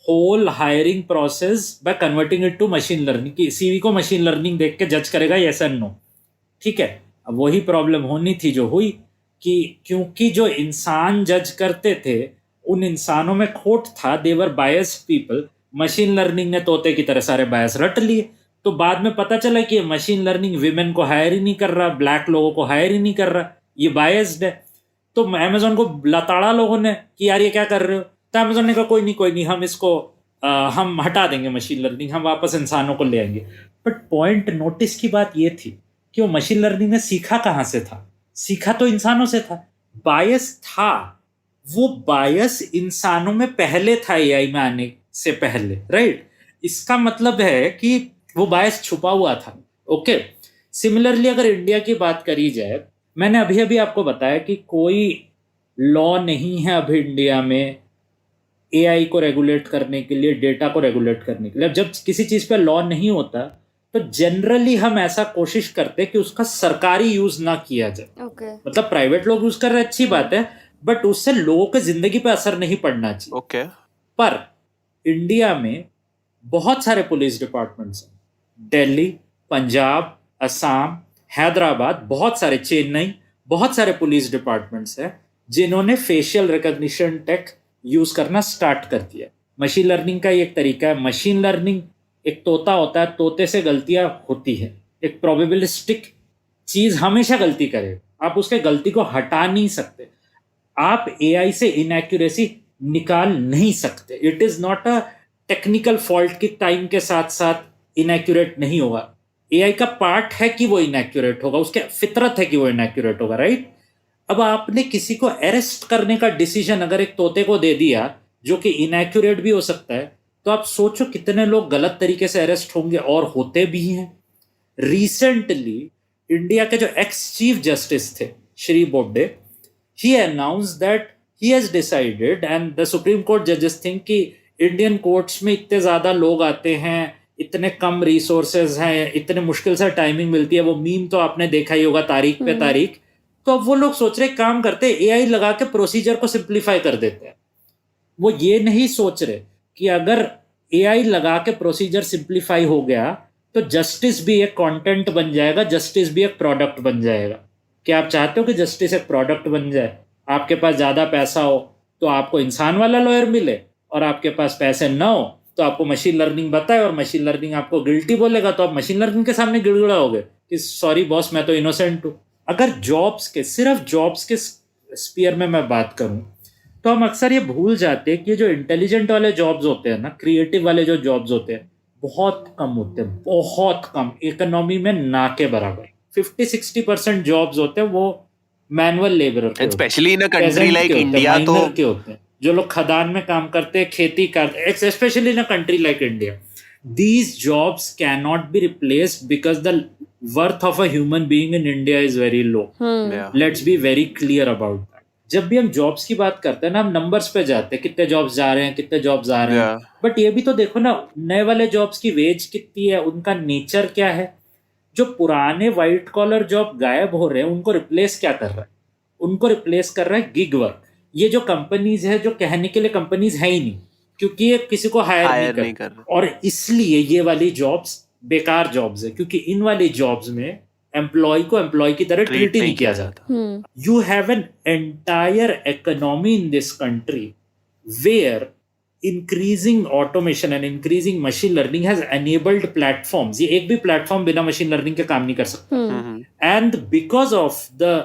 whole hiring process by converting it to machine learning. की सीवी को मशीन लर्निंग देख के जज करेगा यस एंड नो, ठीक है। अब वही प्रॉब्लम होनी थी जो हुई, कि क्योंकि जो इंसान जज करते थे उन इंसानों में खोट था, देवर बायस्ड पीपल। मशीन लर्निंग ने तोते की तरह सारे बायस रट लिए। तो बाद में पता चला कि मशीन लर्निंग विमेन को हायर ही नहीं कर रहा, ब्लैक लोगों को हायर ही नहीं कर रहा, ये बायस्ड है। तो अमेजोन को लताड़ा लोगों ने कि यार ये क्या कर रहे हो। तो अमेजोन ने कहा कोई नहीं, हम इसको हम हटा देंगे मशीन लर्निंग, हम वापस इंसानों को ले आएंगे। बट पॉइंट नोटिस की बात ये थी कि वो मशीन लर्निंग ने सीखा कहाँ से था? सीखा तो इंसानों से था। बायस था, वो बायस इंसानों में पहले था एआई में आने से पहले, राइट। इसका मतलब है कि वो बायस छुपा हुआ था। ओके, सिमिलरली अगर इंडिया की बात करी जाए, मैंने अभी आपको बताया कि कोई लॉ नहीं है अभी इंडिया में एआई को रेगुलेट करने के लिए, डेटा को रेगुलेट करने के लिए। अब जब किसी चीज पे लॉ नहीं होता तो जनरली हम ऐसा कोशिश करते कि उसका सरकारी यूज ना किया जाए। मतलब प्राइवेट लोग यूज कर रहे हैं, अच्छी बात है, बट उससे लोगों की जिंदगी पे असर नहीं पड़ना चाहिए। ओके। पर इंडिया में बहुत सारे पुलिस डिपार्टमेंट्स हैं, दिल्ली, पंजाब, असम, हैदराबाद, बहुत सारे, चेन्नई, बहुत सारे पुलिस डिपार्टमेंट्स हैं जिन्होंने फेशियल रिकॉग्निशन टेक यूज करना स्टार्ट कर दिया। मशीन लर्निंग का एक तरीका है। मशीन लर्निंग एक तोता होता है, तोते से गलतियां होती है। एक प्रोबेबिलिस्टिक चीज हमेशा गलती करे, आप उसके गलती को हटा नहीं सकते। आप एआई से इनएक्यूरेसी निकाल नहीं सकते। It is not a technical fault कि टाइम के साथ साथ इनएक्यूरेट नहीं होगा। एआई का पार्ट है कि वो इनएक्यूरेट होगा, उसके फितरत है कि वो इनएक्यूरेट होगा, राइट। अब आपने किसी को अरेस्ट करने का डिसीजन अगर एक तोते को दे दिया जो कि इनएक्यूरेट भी हो सकता है, तो आप सोचो कितने लोग गलत तरीके से अरेस्ट होंगे, और होते भी हैं। रिसेंटली इंडिया के जो एक्स चीफ जस्टिस थे Shri Bobde, he announced that he has decided and the Supreme Court judges think कि इंडियन कोर्ट्स में इतने ज़्यादा लोग आते हैं, इतने कम रिसोर्सेज हैं, इतने मुश्किल से टाइमिंग मिलती है। वो मीम तो आपने देखा ही होगा, तारीख पे तारीख। तो अब वो लोग सोच रहे काम करते एआई लगा के प्रोसीजर को सिंप्लीफाई कर देते हैं। वो ये नहीं सोच रहे कि अगर एआई लगा के प्रोसीजर सिंप्लीफाई हो गया तो जस्टिस भी एक कंटेंट बन जाएगा, जस्टिस भी एक प्रोडक्ट बन जाएगा। क्या आप चाहते हो कि जस्टिस एक प्रोडक्ट बन जाए? आपके पास ज़्यादा पैसा हो तो आपको इंसान वाला लॉयर मिले, और आपके पास पैसे ना हो तो आपको मशीन लर्निंग बताए, और मशीन लर्निंग आपको गिल्टी बोलेगा तो आप मशीन लर्निंग के सामने गिड़गिड़ाओगे कि सॉरी बॉस, मैं तो इनोसेंट हूँ। अगर जॉब्स के, सिर्फ जॉब्स के स्पीयर में मैं बात करूँ तो हम अक्सर ये भूल जाते हैं कि जो इंटेलिजेंट वाले जॉब्स होते हैं ना, क्रिएटिव वाले जो जॉब्स होते हैं, बहुत कम होते हैं, बहुत कम, इकोनॉमी में ना के बराबर। 50-60% जॉब्स होते हैं वो manual labour, specially in a country like India तो के होते हैं, जो लोग खदान में काम करते हैं, खेती करते हैं, specially in a country like India. These jobs cannot be replaced because the worth of a human being in India is very low. Let's be very clear about that. जब भी हम जॉब्स की बात करते हैं ना, हम नंबर्स पे जाते हैं, कितने जॉब्स जा रहे हैं, कितने जॉब्स आ रहे हैं। बट ये भी तो देखो ना, नए वाले जॉब्स की वेज कितनी है, उनका नेचर क्या है। जो पुराने व्हाइट कॉलर जॉब गायब हो रहे हैं उनको रिप्लेस क्या कर रहा है? उनको रिप्लेस कर रहा है गिग वर्क। ये जो कंपनीज है, जो कहने के लिए कंपनीज है ही नहीं, क्योंकि ये किसी को हायर Hire नहीं नहीं कर कर, और इसलिए ये वाली जॉब्स बेकार जॉब्स है, क्योंकि इन वाली जॉब्स में एम्प्लॉय को एम्प्लॉय की तरह ट्रीट ही नहीं किया जाता. You have an entire economy in this country where increasing automation and increasing machine learning has enabled platforms. ये एक भी प्लेटफॉर्म बिना मशीन लर्निंग के काम नहीं कर सकता. And because of the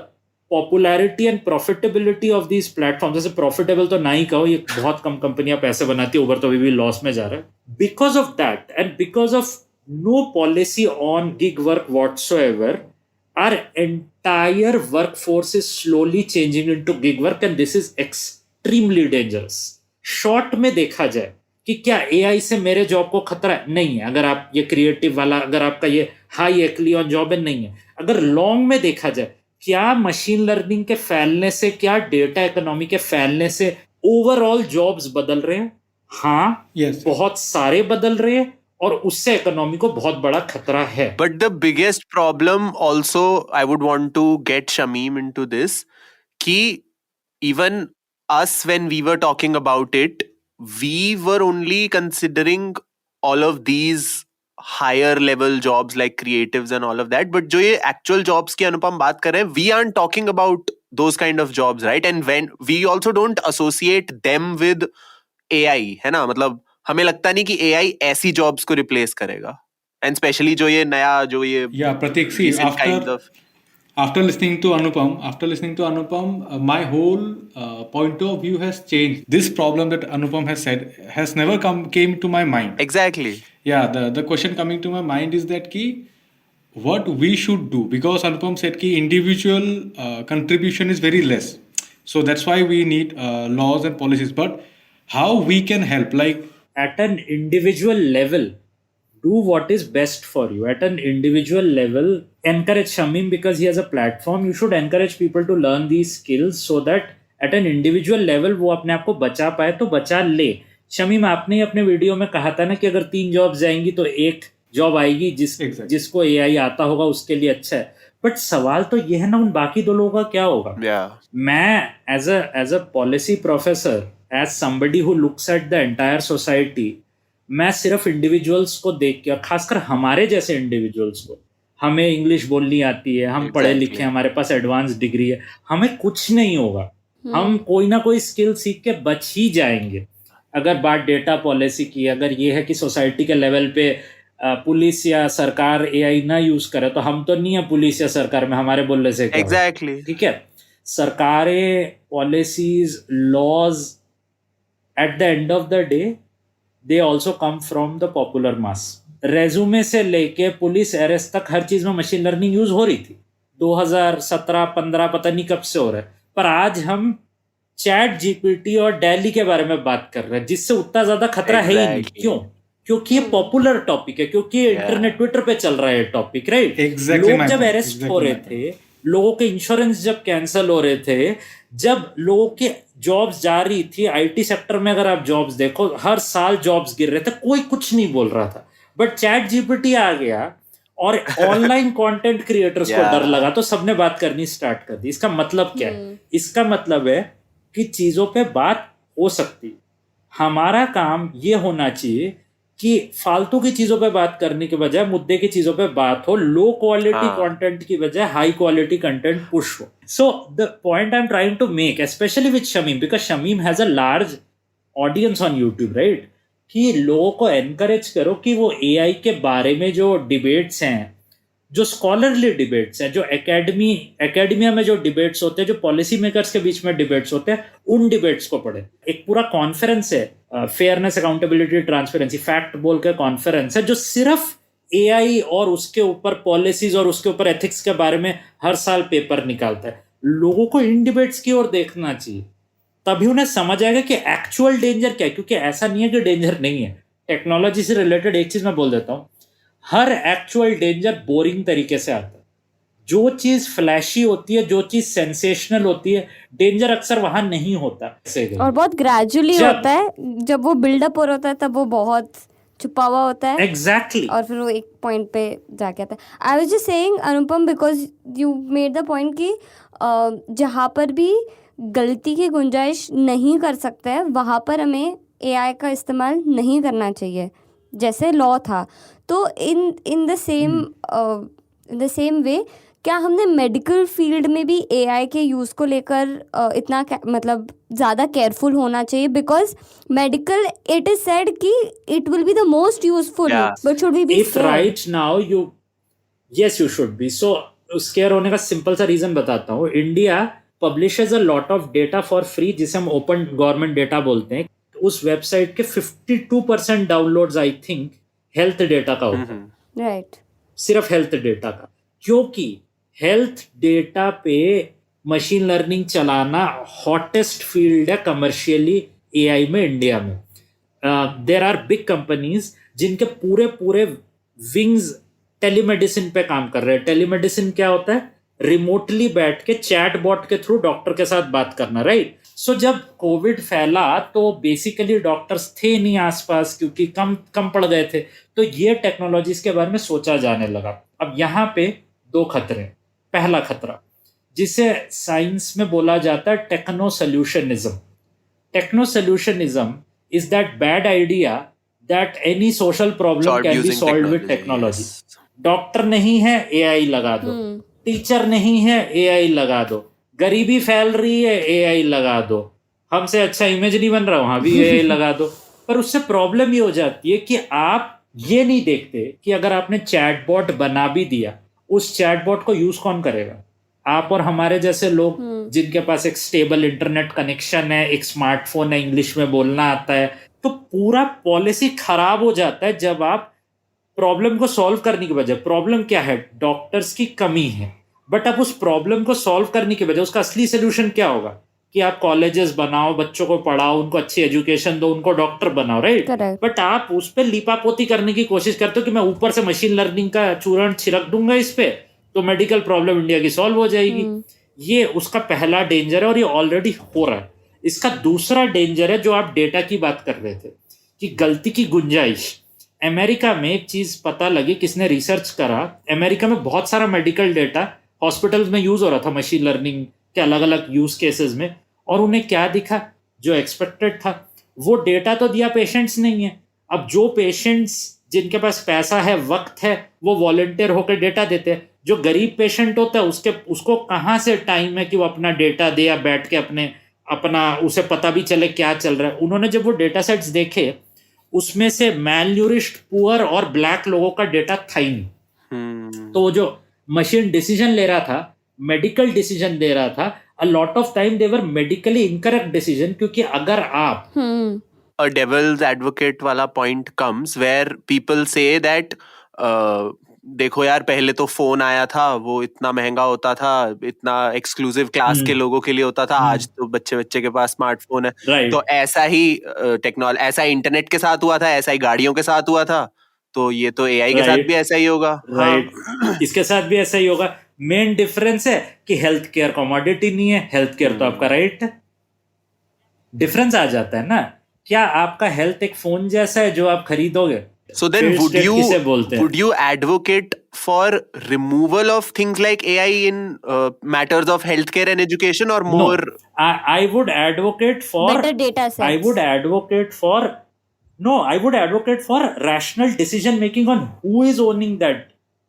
popularity and profitability of these platforms, जैसे profitable तो ना ही कहो, ये बहुत कम कंपनियां पैसे बनाती है, उबर तो अभी भी लॉस में जा रहा है. Because of that and because of no policy on gig work whatsoever, our entire workforce is slowly changing into gig work, and this is extremely dangerous. Short में देखा जाए कि क्या एआई से मेरे जॉब को खतरा नहीं है, अगर आप ये क्रिएटिव वाला, अगर आपका ये हाई एक्ली ऑन जॉब है, नहीं है. अगर लॉन्ग में देखा जाए, क्या मशीन लर्निंग के फैलने से, क्या डेटा इकोनॉमी के फैलने से ओवरऑल जॉब्स बदल रहे हैं? हाँ, Yes. बहुत सारे बदल रहे हैं, और उससे इकोनॉमी को बहुत बड़ा खतरा है. But the biggest problem also, I would want to get Shameem into this, कि even us, when we were talking about it, we were only considering all of these higher level jobs like creatives and all of that. But जो ये actual jobs की अनुपम बात कर रहे हैं, we aren't talking about those kind of jobs, right? And when we also don't associate them with AI, है ना? मतलब हमें लगता नहीं कि AI ऐसी jobs को replace करेगा. And especially जो ये नया, जो ये Yeah, Pratik, see, recent kind of after listening to Anupam, my whole point of view has changed. This problem that Anupam has said has never came to my mind. exactly. Yeah, the question coming to my mind is that what we should do, because Anupam said individual contribution is very less. So that's why we need laws and policies. But how we can help, like at an individual level, do what is best for you. At an individual level, encourage Shameem, because he has a platform. You should encourage people to learn these skills so that at an individual level वो अपने आप को बचा पाए तो बचा ले. शमीम, आपने अपने वीडियो में कहा था ना कि अगर 3 जॉब जाएंगी तो एक जॉब आएगी जिसको एआई आता होगा उसके लिए अच्छा है. बट सवाल तो ये है ना, उन बाकी 2 लोगों का क्या होगा? मैं as a policy professor, as somebody who looks at the entire society, मैं सिर्फ इंडिविजुअल्स को देख के, और खासकर हमारे जैसे इंडिविजुअल्स को, हमें इंग्लिश बोलनी आती है, हम पढ़े लिखे, हमारे पास एडवांस डिग्री है, हमें कुछ नहीं होगा. हम कोई ना कोई स्किल सीख के बच ही जाएंगे. अगर बात डेटा पॉलिसी की, अगर ये है कि सोसाइटी के लेवल पे पुलिस या सरकार एआई ना यूज करे, तो हम तो नहीं है पुलिस या सरकार में, हमारे बोलने से एग्जैक्टली. ठीक है, सरकारें, policies, laws, at the end of the day they also come from the popular mass. Resume से लेके पुलिस अरेस्ट तक हर चीज में मशीन लर्निंग यूज हो रही थी. 2017-15 पता नहीं कब से हो रहा है, पर आज हम चैट जीपीटी और डेली के बारे में बात कर रहे हैं, जिससे उतना ज्यादा खतरा है ही नहीं. क्यों? क्योंकि ये पॉपुलर टॉपिक है, क्योंकि इंटरनेट ट्विटर पे चल रहा है टॉपिक, राइट? लोग जब अरेस्ट हो रहे थे, लोगों के इंश्योरेंस जब कैंसिल हो रहे थे, जब लोगों के जॉब्स जा रही थी, आईटी सेक्टर में अगर आप जॉब्स देखो, हर साल जॉब्स गिर रहे थे, कोई कुछ नहीं बोल रहा था. बट चैट जीपीटी आ गया और ऑनलाइन कंटेंट क्रिएटर्स को डर लगा, तो सबने बात करनी स्टार्ट कर दी. इसका मतलब क्या है? इसका मतलब है कि चीजों पे बात हो सकती. हमारा काम ये होना चाहिए कि फालतू की चीजों पे बात करने के बजाय मुद्दे की चीजों पे बात हो, लो क्वालिटी कंटेंट की बजाय हाई क्वालिटी कंटेंट पुश हो. So the point I am trying to make, specially with Shamim, because Shamim has a large audience on YouTube, right, कि लोगों को एनकरेज करो कि वो एआई के बारे में जो डिबेट्स हैं, जो स्कॉलरली डिबेट्स हैं, जो एकेडमिया में जो डिबेट्स होते हैं, जो पॉलिसी मेकर्स के बीच में डिबेट्स होते हैं, उन डिबेट्स को पढ़े. एक पूरा कॉन्फ्रेंस है, फेयरनेस, अकाउंटेबिलिटी, ट्रांसपेरेंसी, फैक्ट बोल के कॉन्फ्रेंस है, जो सिर्फ एआई और उसके ऊपर पॉलिसीज और उसके ऊपर एथिक्स के बारे में हर साल पेपर निकालता है. लोगों को इन डिबेट्स की ओर देखना चाहिए, तभी उन्हें समझ आएगा कि एक्चुअल डेंजर क्या है. क्योंकि ऐसा नहीं है कि डेंजर नहीं है. टेक्नोलॉजी से रिलेटेड एक चीज मैं बोल देता हूँ, हर एक्चुअल डेंजर बोरिंग तरीके से आता है. जो चीज फ्लैशी होती है, जो चीज सेंसेशनल होती है, डेंजर अक्सर वहां नहीं होता. और बहुत ग्रेजुअली होता है. जब वो बिल्डअप हो रहा होता है तब वो बहुत छुपा हुआ होता है. एग्जैक्टली. और फिर वो एक पॉइंट पे जाके आता है. I was just saying Anupam, because you made the point कि जहाँ पर भी गलती की गुंजाइश नहीं कर सकते हैं, वहाँ पर हमें AI का इस्तेमाल नहीं करना चाहिए, जैसे लॉ था। तो इन द सेम वे क्या हमने मेडिकल फील्ड में भी AI के यूज़ को लेकर इतना मतलब ज़्यादा केयरफुल होना चाहिए? Because medical it is said कि it will be the most useful, but should we be If right now yes you should be. So scare होने का सिंपल सा रीजन बताता हूँ. India publishes a lot of data for free, जिसे हम open government data बोलते हैं. उस वेबसाइट के 52% downloads I think health data का होता है. राइट. सिर्फ हेल्थ डेटा का, क्योंकि हेल्थ डेटा पे मशीन लर्निंग चलाना हॉटेस्ट फील्ड है कमर्शियली एआई में इंडिया में. देयर आर बिग कंपनीज जिनके पूरे पूरे विंग्स टेलीमेडिसिन पे काम कर रहे हैं. टेलीमेडिसिन क्या होता है? रिमोटली बैठ के चैट बॉट के थ्रू डॉक्टर के साथ बात करना, राइट? सो जब कोविड फैला तो बेसिकली डॉक्टर्स थे नहीं आसपास, क्योंकि कम पड़ गए थे. तो ये टेक्नोलॉजीज के बारे में सोचा जाने लगा. अब यहाँ पे दो खतरे. पहला खतरा जिसे साइंस में बोला जाता है techno solutionism. Techno solutionism is that bad idea that any social problem can be solved with technology. Doctor नहीं है, एआई लगा दो. टीचर नहीं है, एआई लगा दो. गरीबी फैल रही है, एआई लगा दो. हमसे अच्छा इमेज नहीं बन रहा, वहां भी एआई लगा दो. पर उससे प्रॉब्लम ये हो जाती है कि आप ये नहीं देखते कि अगर आपने चैटबॉट बना भी दिया, उस चैटबॉट को यूज कौन करेगा? आप और हमारे जैसे लोग जिनके पास एक स्टेबल इंटरनेट कनेक्शन है, एक स्मार्टफोन है, इंग्लिश में बोलना आता है. तो पूरा पॉलिसी खराब हो जाता है जब आप प्रॉब्लम को सॉल्व करने के बजाय, प्रॉब्लम क्या है? डॉक्टर्स की कमी है. बट अब उस प्रॉब्लम को सॉल्व करने के बजाय उसका असली सोल्यूशन क्या होगा? कि आप कॉलेजेस बनाओ, बच्चों को पढ़ाओ, उनको अच्छी एजुकेशन दो, उनको डॉक्टर बनाओ, राइट? बट आप उस पर लिपापोती करने की कोशिश करते हो कि मैं ऊपर से मशीन लर्निंग का चूर्ण छिड़क दूंगा इस पे, तो मेडिकल प्रॉब्लम इंडिया की सॉल्व हो जाएगी. ये उसका पहला डेंजर है और ये ऑलरेडी हो रहा है. इसका दूसरा डेंजर है जो आप डेटा की बात कर रहे थे कि गलती की गुंजाइश. अमेरिका में एक चीज पता लगी, किसने रिसर्च करा, अमेरिका में बहुत सारा मेडिकल डेटा हॉस्पिटल्स में यूज हो रहा था मशीन लर्निंग के अलग अलग यूज केसेस में, और उन्हें क्या दिखा? जो एक्सपेक्टेड था वो डेटा तो दिया पेशेंट्स नहीं है. अब जो पेशेंट्स जिनके पास पैसा है, वक्त है, वो वॉलंटियर होकर डेटा देते हैं. जो गरीब पेशेंट होता है उसको कहाँ से टाइम है कि वो अपना डेटा दे या बैठ के अपना उसे पता भी चले क्या चल रहा है. उन्होंने जब वो डेटा सेट्स देखे, उसमें से मैलन्यूरिश्ड, पुअर और ब्लैक लोगों का डेटा था ही नहीं. तो जो मशीन डिसीजन ले रहा था, मेडिकल डिसीजन दे रहा था, अ lot of time they were medically incorrect decision. क्योंकि अगर आप a devil's advocate वाला point comes where people say that देखो यार, पहले तो फोन आया था, वो इतना महंगा होता था, इतना एक्सक्लूसिव क्लास के लोगों के लिए होता था. आज तो बच्चे के पास स्मार्टफोन है. तो ऐसा ही टेक्नोलॉजी, ऐसा इंटरनेट के साथ हुआ था, ऐसा ही गाड़ियों के साथ हुआ था, तो ये तो एआई के साथ भी ऐसा ही होगा. राइट. इसके साथ भी ऐसा ही होगा. मेन डिफरेंस है कि हेल्थ केयर कमोडिटी नहीं है, हेल्थ केयर तो आपका राइट है. डिफरेंस आ जाता है ना. क्या आपका हेल्थ एक फोन जैसा है जो आप खरीदोगे? So then would you advocate for removal of things like AI in matters of healthcare and education, or more? No, I would advocate for better data sets. I would advocate for rational decision making on who is owning that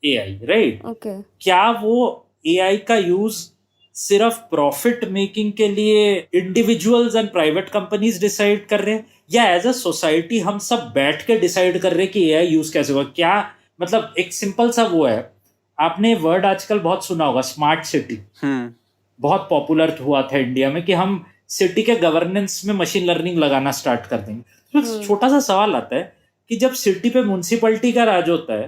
AI, right? Okay. क्या वो AI का use सिर्फ profit making के लिए individuals and private companies decide कर रहे हैं, या एज अ सोसाइटी हम सब बैठ के डिसाइड कर रहे हैं कि एआई यूज कैसे होगा? क्या मतलब एक सिंपल सा वो है, आपने वर्ड आजकल बहुत सुना होगा, स्मार्ट सिटी. बहुत पॉपुलर हुआ था इंडिया में कि हम सिटी के गवर्नेंस में मशीन लर्निंग लगाना स्टार्ट कर देंगे. तो छोटा सा सवाल आता है कि जब सिटी पे म्युनिसिपैलिटी का राज होता है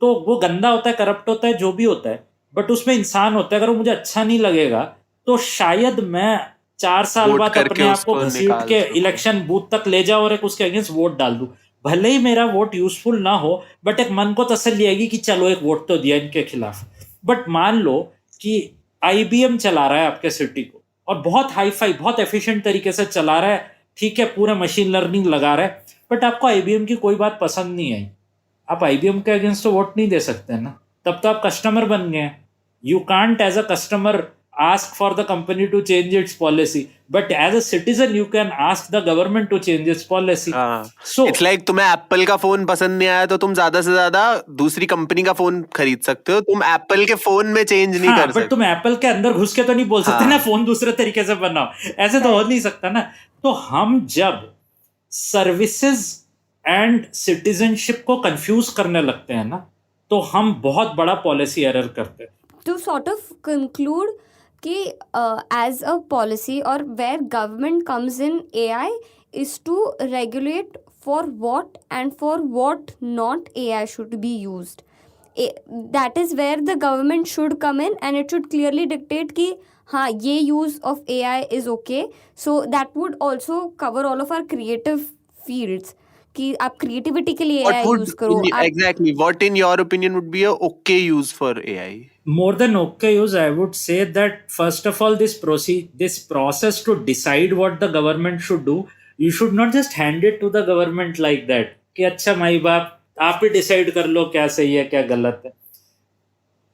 तो वो गंदा होता है, करप्ट होता है, जो भी होता है, बट उसमें इंसान होता है. अगर वो मुझे अच्छा नहीं लगेगा तो शायद मैं 4 साल बाद अपने आप को घसीट के इलेक्शन बूथ तक ले जाऊं और एक उसके अगेंस्ट वोट डाल दूं. भले ही मेरा वोट यूजफुल ना हो, बट एक मन को तसल्ली आएगी कि चलो एक वोट तो दिया इनके खिलाफ. बट मान लो कि IBM चला रहा है आपके सिटी को और बहुत हाई फाई, बहुत एफिशिएंट तरीके से चला रहा है, ठीक है, पूरा मशीन लर्निंग लगा रहा है, बट आपको IBM की कोई बात पसंद नहीं आई. आप IBM के अगेंस्ट तो वोट नहीं दे सकते ना, तब तो आप कस्टमर बन गए. You can't as a customer ask for the company to change its policy, but as a citizen you can ask the government to change its policy. So it's like तुम्हें Apple का phone पसंद नहीं आया तो तुम ज्यादा से ज्यादा दूसरी कंपनी का फोन खरीद सकते हो, तुम एप्पल के फोन में चेंज नहीं कर बट सकते. तुम एप्पल के अंदर घुस के तो नहीं बोल सकते ना फोन दूसरे तरीके से बनाओ, ऐसे तो हो नहीं सकता ना. तो हम जब सर्विसेज एंड सिटीजनशिप को कंफ्यूज करने लगते हैं ना, तो हम बहुत बड़ा पॉलिसी एरर करते हैं. To sort of conclude कि as a policy or where government comes in AI is to regulate for what and for what not AI should be used. That is where the government should come in and it should clearly dictate कि हाँ ये use of AI is okay. So that would also cover all of our creative fields कि आप creativity के लिए AI use करो. Exactly. What in your opinion would be a okay use for AI? More than okay use, I would say that first of all, this process to decide what the government should do, you should not just hand it to the government like that कि अच्छा माई बाप आप ही decide कर लो क्या सही है क्या गलत है.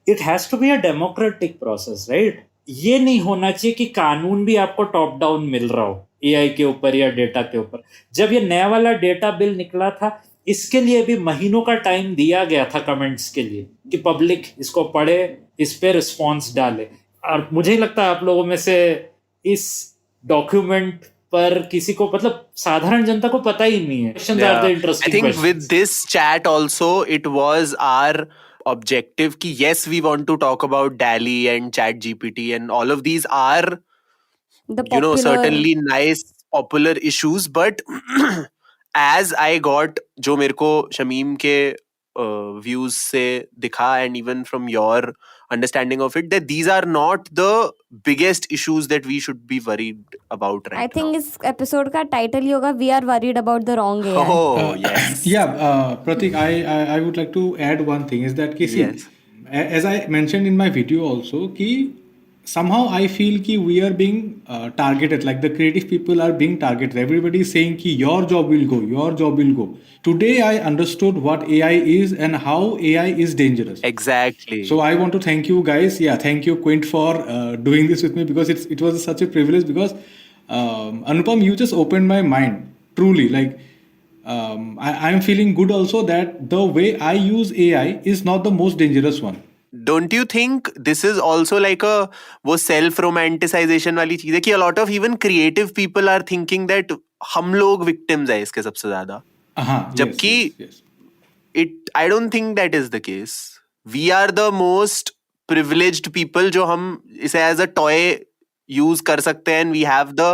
It has to be a democratic process, right? ये नहीं होना चाहिए कि कानून भी आपको टॉप डाउन मिल रहा हो AI के ऊपर या डेटा के ऊपर. जब ये नया वाला डेटा बिल निकला था, इसके लिए भी महीनों का टाइम दिया गया था कमेंट्स के लिए कि पब्लिक इसको पढ़े, इस पे रिस्पॉन्स डाले. और मुझे ही लगता है आप लोगों में से इस डॉक्यूमेंट पर किसी को मतलब साधारण जनता को पता ही नहीं है. I think with this chat also it was our objective कि yes we want to talk about DALL-E and ChatGPT and all of these are The certainly nice popular issues, but as I got जो मेरे को शमीम के views से दिखा and even from your understanding of it, that these are not the biggest issues that we should be worried about right now. I think इस episode का title ही होगा We are worried about the wrong AI. Oh yes. Yeah, Pratik, I would like to add one thing is that see, Yes. as I mentioned in my video also कि somehow I feel कि we are being targeted, like the creative people are being targeted. Everybody is saying कि your job will go, your job will go. Today I understood what AI is and how AI is dangerous. Exactly. So I want to thank you guys. Yeah, thank you Quint for doing this with me because it was such a privilege because Anupam, you just opened my mind truly. Like I'm feeling good also that the way I use AI is not the most dangerous one. Don't you think this is also like a वो self romanticization वाली चीज है कि a lot of even creative people are thinking that हम लोग victims है इसके सबसे ज्यादा. जबकि I don't think that is the case. We are the most privileged people जो हम इसे as a toy use कर सकते हैं and we have the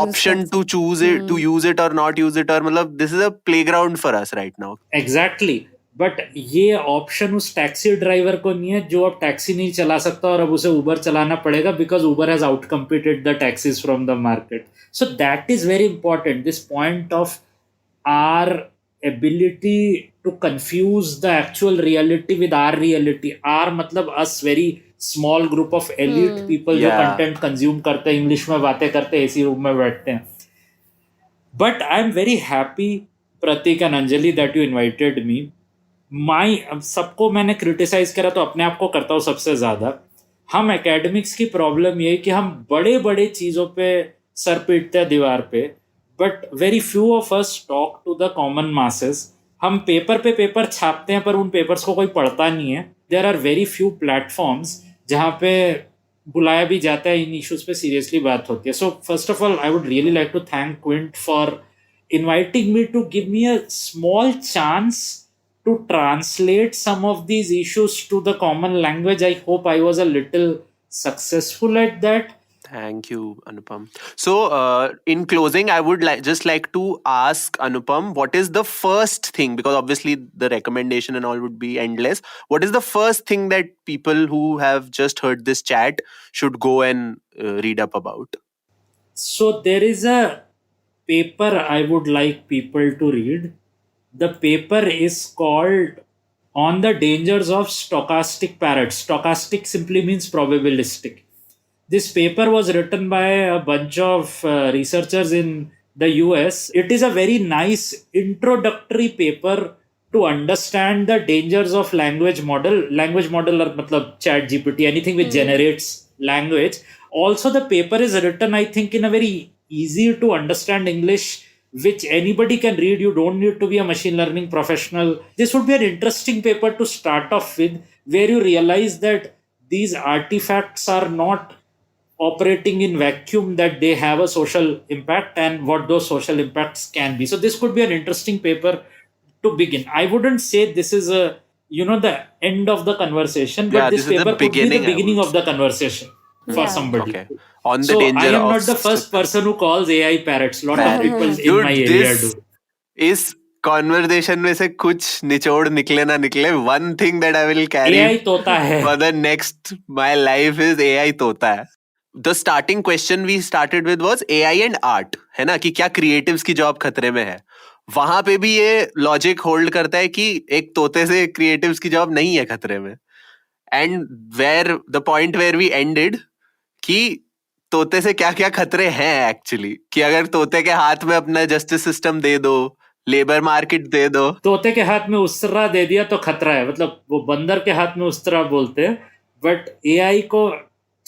option to choose it, to use it or not use it, और मतलब this is a playground for us right now. Exactly. But ये option उस टैक्सी ड्राइवर को नहीं है जो अब टैक्सी नहीं चला सकता और अब उसे उबर चलाना पड़ेगा because Uber has out competed the taxis from the market. So that is very important, this point of our ability to confuse the actual reality with our reality. Our मतलब us very small group of elite people जो content consume करते हैं, English में बातें करते हैं, AC room में बैठते हैं. But I am very happy Prateek and Anjali that you invited me. सबको मैंने क्रिटिसाइज करा तो अपने आप को करता हूँ सबसे ज्यादा. हम एकेडमिक्स की प्रॉब्लम ये है कि हम बड़े बड़े चीजों पे सर पीटते हैं दीवार पे, but very few of us talk to the common masses. हम पेपर पे पेपर छापते हैं पर उन पेपर्स को कोई पढ़ता नहीं है. There are very few platforms जहाँ पे बुलाया भी जाता है, इन इश्यूज पे सीरियसली बात होती है. So first of all I would really like to thank Quint for inviting me to give me a small chance to translate some of these issues to the common language. I hope I was a little successful at that. Thank you, Anupam. So, in closing, I would just like to ask Anupam, what is the first thing, because obviously the recommendation and all would be endless. What is the first thing that people who have just heard this chat should go and read up about? So, there is a paper I would like people to read. The paper is called On the Dangers of Stochastic Parrots. Stochastic simply means probabilistic. This paper was written by a bunch of researchers in the US. It is a very nice introductory paper to understand the dangers of language model. Language model or matlab chat GPT, anything which generates language. Also, the paper is written, I think, in a very easy to understand English, which anybody can read. You don't need to be a machine learning professional. This would be an interesting paper to start off with, where you realize that these artifacts are not operating in vacuum, that they have a social impact and what those social impacts can be. So this could be an interesting paper to begin. I wouldn't say this is the end of the conversation, but this paper could be the beginning of the conversation for somebody. Okay. On the So danger I am of not the first person who calls AI parrots. Lot of people in my area do. इस conversation में से कुछ निचोड़ निकले ना निकले, one thing that I will carry AI तोता है. for the next my life is AI तोता है. The starting question we started with was AI and art, है ना, कि क्या creatives की जॉब खतरे में है. वहां पे भी ये लॉजिक होल्ड करता है कि एक तोते से क्रिएटिव्स की जॉब नहीं है खतरे में. And where the point where we ended कि तोते से क्या क्या खतरे हैं एक्चुअली, कि अगर तोते के हाथ में अपना जस्टिस सिस्टम दे दो, लेबर मार्केट दे दो. तोते के हाथ में उसरा दे दिया तो खतरा है. मतलब वो बंदर के हाथ में उसरा बोलते हैं, बट एआई को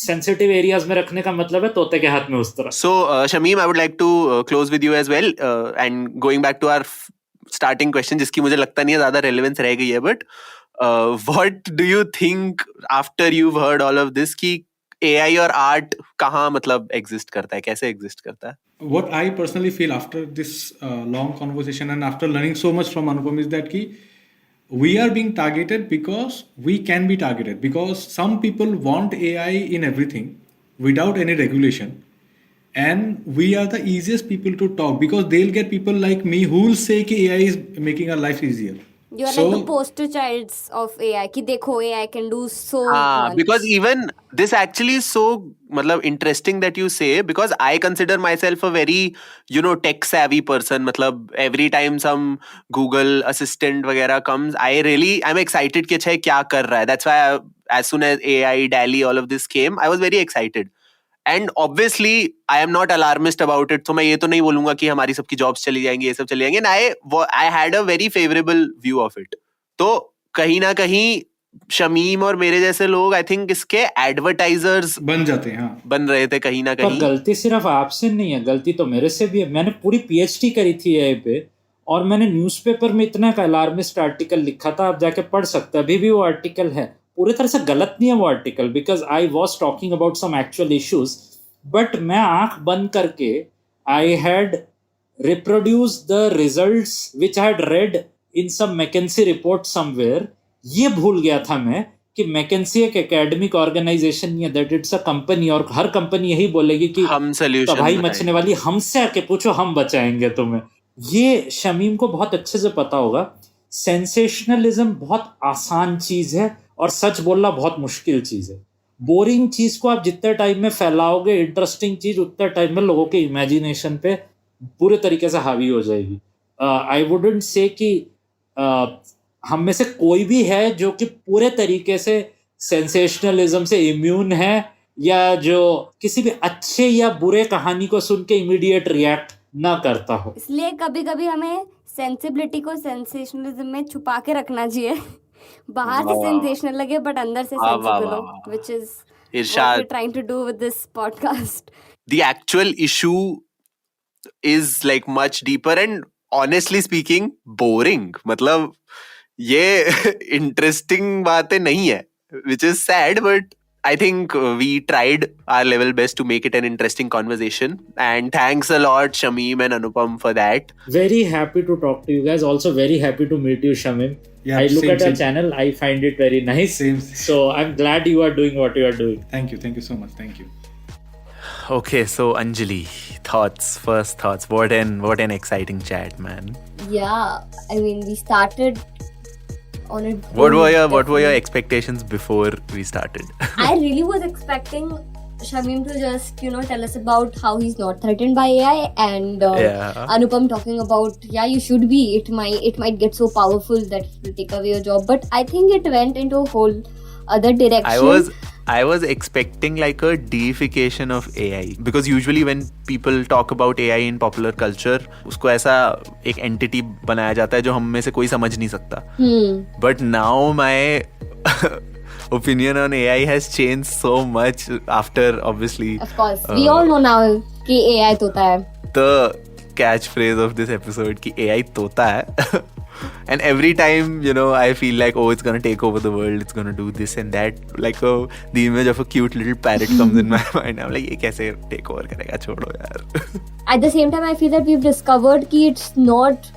sensitive areas में रखने का मतलब है तोते के हाथ में उस तरह. So Shamim, I would like to close with you as well, and going back to our starting question, जिसकी मुझे लगता नहीं है ज़्यादा relevance रह गई है, but what do you think after you've heard all of this कि AI और art कहाँ मतलब exist करता है, कैसे exist करता है? What I personally feel after this long conversation and after learning so much from Anupam is that we are being targeted because we can be targeted, because some people want AI in everything without any regulation, and we are the easiest people to talk because they'll get people like me who will say कि AI is making our life easier. You are like the poster childs of AI कि देखो AI can do so much. Because even this actually is so मतलब interesting that you say, because I consider myself a very tech savvy person. मतलब every time some Google assistant वगैरह comes, I'm excited कि अच्छा ये क्या कर रहा है. That's why as soon as AI, DALL-E, all of this came, I was very excited. And obviously I am not alarmist about it, so मैं ये तो नहीं बोलूंगा कि हमारी सबकी jobs चली जाएंगी, ये सब चली जाएंगी. And I had a very favorable view of it. तो कहीं ना कहीं शमीम और मेरे जैसे लोग आई थिंक इसके एडवर्टाइजर्स बन जाते हैं. हाँ, बन रहे थे कहीं ना कहीं. पर गलती सिर्फ आपसे नहीं है, गलती तो मेरे से भी है. मैंने पूरी PhD करी थी AI पे, और मैंने न्यूज़पेपर में इतना का अलार्मिस्ट आर्टिकल लिखा था, आप जाके पढ़ सकते हैं. अभी भी वो आर्टिकल है. पूरी तरह से गलत नहीं है वो article, because I was talking about some actual issues, but मैं आंख बंद करके I had reproduce the results which I had read in some McKinsey report somewhere. ये भूल गया था मैं कि मैकेंसी एक एकेडमिक ऑर्गेनाइजेशन नहीं है, दैट इट्स अ कंपनी, और हर कंपनी यही बोलेगी कि हम सॉल्यूशन तबाही मचने वाली, हमसे आके पूछो हम बचाएंगे तुम्हें. ये शमीम को बहुत अच्छे से पता होगा. सेंसेशनलिज्म बहुत आसान चीज है और सच बोलना बहुत मुश्किल चीज है. बोरिंग चीज को आप जितने टाइम में फैलाओगे, इंटरेस्टिंग चीज उतने टाइम में लोगों के इमेजिनेशन पे पूरे तरीके से हावी हो जाएगी. आई वुडंट से कि हम में से कोई भी है जो कि पूरे तरीके से सेंसेशनलिज्म से इम्यून है, या जो किसी भी अच्छे या बुरे कहानी को सुन के इमीडिएट रिएक्ट ना करता हो. इसलिए कभी कभी हमें सेंसिबिलिटी को सेंसेशनलिज्म में छुपा के रखना चाहिए. बाहर से सेंसेशनल लगे बट अंदर से सेंसिबल हो, which is what we're trying to do with this podcast. The actual issue is like much deeper and honestly speaking boring. मतलब ये interesting बातें नहीं है, which is sad, but I think we tried our level best to make it an interesting conversation, and thanks a lot Shamim and Anupam for that. Very happy to talk to you guys. Also very happy to meet you, Shamim. Yeah, I look same, at your same. channel, I find it very nice. Same. So I'm glad you are doing what you are doing. Thank you so much. Thank you. Okay, so Anjali, first thoughts. What an exciting chat, man. Yeah, I mean we started on it. What were your expectations before we started? I really was expecting Shamim to just tell us about how he's not threatened by AI, and Anupam talking about you should be, it might get so powerful that it will take away your job. But I think it went into a whole other direction. I was expecting like a deification of AI, because usually when people talk about AI in popular culture, उसको ऐसा एक entity बनाया जाता है जो हम में से कोई समझ नहीं सकता. But now my opinion on AI has changed so much after, obviously, Of course, we all know now कि AI तोता है. the catchphrase of this episode कि AI तोता है. And every time, you know, I feel like, oh, it's gonna take over the world, it's gonna do this and that. Like, oh, the image of a cute little parrot comes in my mind. I'm like, ये कैसे take over करेगा, छोड़ो यार. At the same time, I feel that we've discovered कि it's not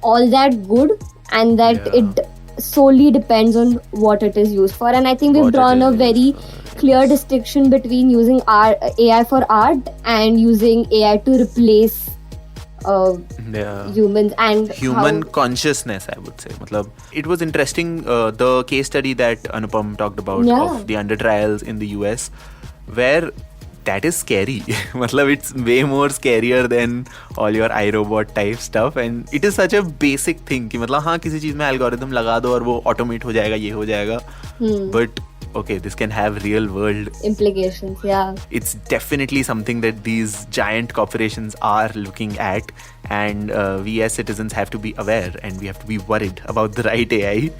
all that good and that Yeah. it solely depends on what it is used for. And I think we've What it drawn a is very used clear distinction between using AI for art and using AI to replace Yeah. humans and Human how, consciousness, I would say. Matlab, it was interesting, the case study that Anupam talked about Yeah. of the under trials in the US, where that is scary. Matlab, it's way more scarier than all your iRobot type stuff, and it is such a basic thing कि मतलब हाँ किसी चीज में algorithm लगा दो और वो automate हो जाएगा, ये हो जाएगा. But okay, this can have real world implications. Yeah. it's definitely something that these giant corporations are looking at, and we as citizens have to be aware, and we have to be worried about the right AI,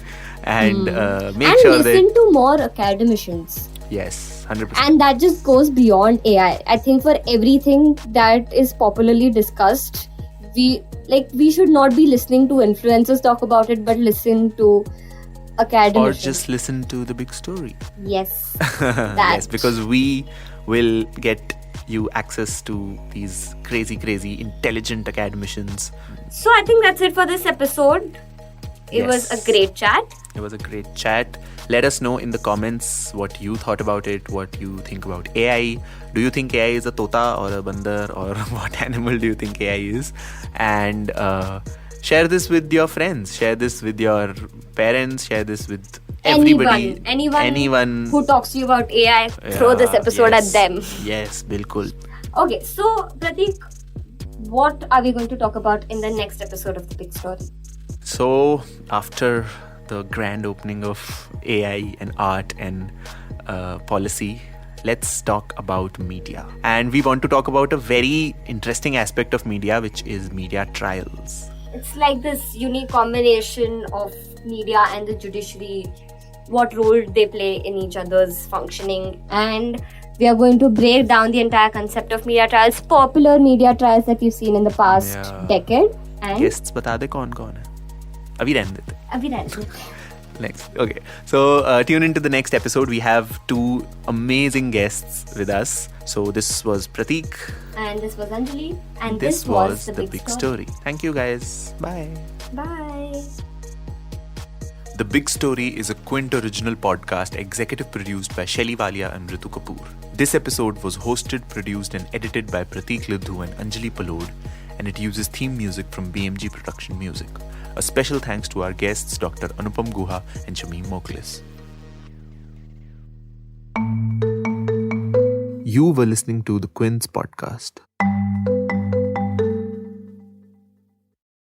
and make And sure listen that to more academicians. yes, 100%. And that just goes beyond AI. I think for everything that is popularly discussed, we should not be listening to influencers talk about it, but listen to or academicians. just listen to the big story. Yes. Yes, because we will get you access to these crazy intelligent academicians. So I think that's it for this episode. It was a Yes. great chat. It was a great chat. Let us know in the comments what you thought about it, what you think about AI. Do you think AI is a tota or a bandar, or what animal do you think AI is? And share this with your friends, share this with your parents, share this with everybody. Anyone who talks to you about AI, throw this episode yes. at them. Yes, bilkul. Okay, so Pratik, what are we going to talk about in the next episode of The Big Story? So, after the grand opening of AI and art and policy, let's talk about media. And we want to talk about a very interesting aspect of media, which is media trials. It's like this unique combination of media and the judiciary, what role they play in each other's functioning. And we are going to break down the entire concept of media trials, popular media trials that we've seen in the past Yeah. decade. And Guests बता दे कौन कौन है. अभी रहने देते. अभी रहने Next. Okay. So tune into the next episode. We have two amazing guests with us. So this was Pratik. And this was Anjali. And This was the big story. Thank you guys. Bye. Bye. The Big Story is a Quint original podcast executive produced by Shelly Walia and Ritu Kapoor. This episode was hosted, produced and edited by Pratik Lidhu and Anjali Palod, and it uses theme music from BMG Production Music. A special thanks to our guests Dr. Anupam Guha and Shamim Mokhlis. You were listening to the Quints podcast.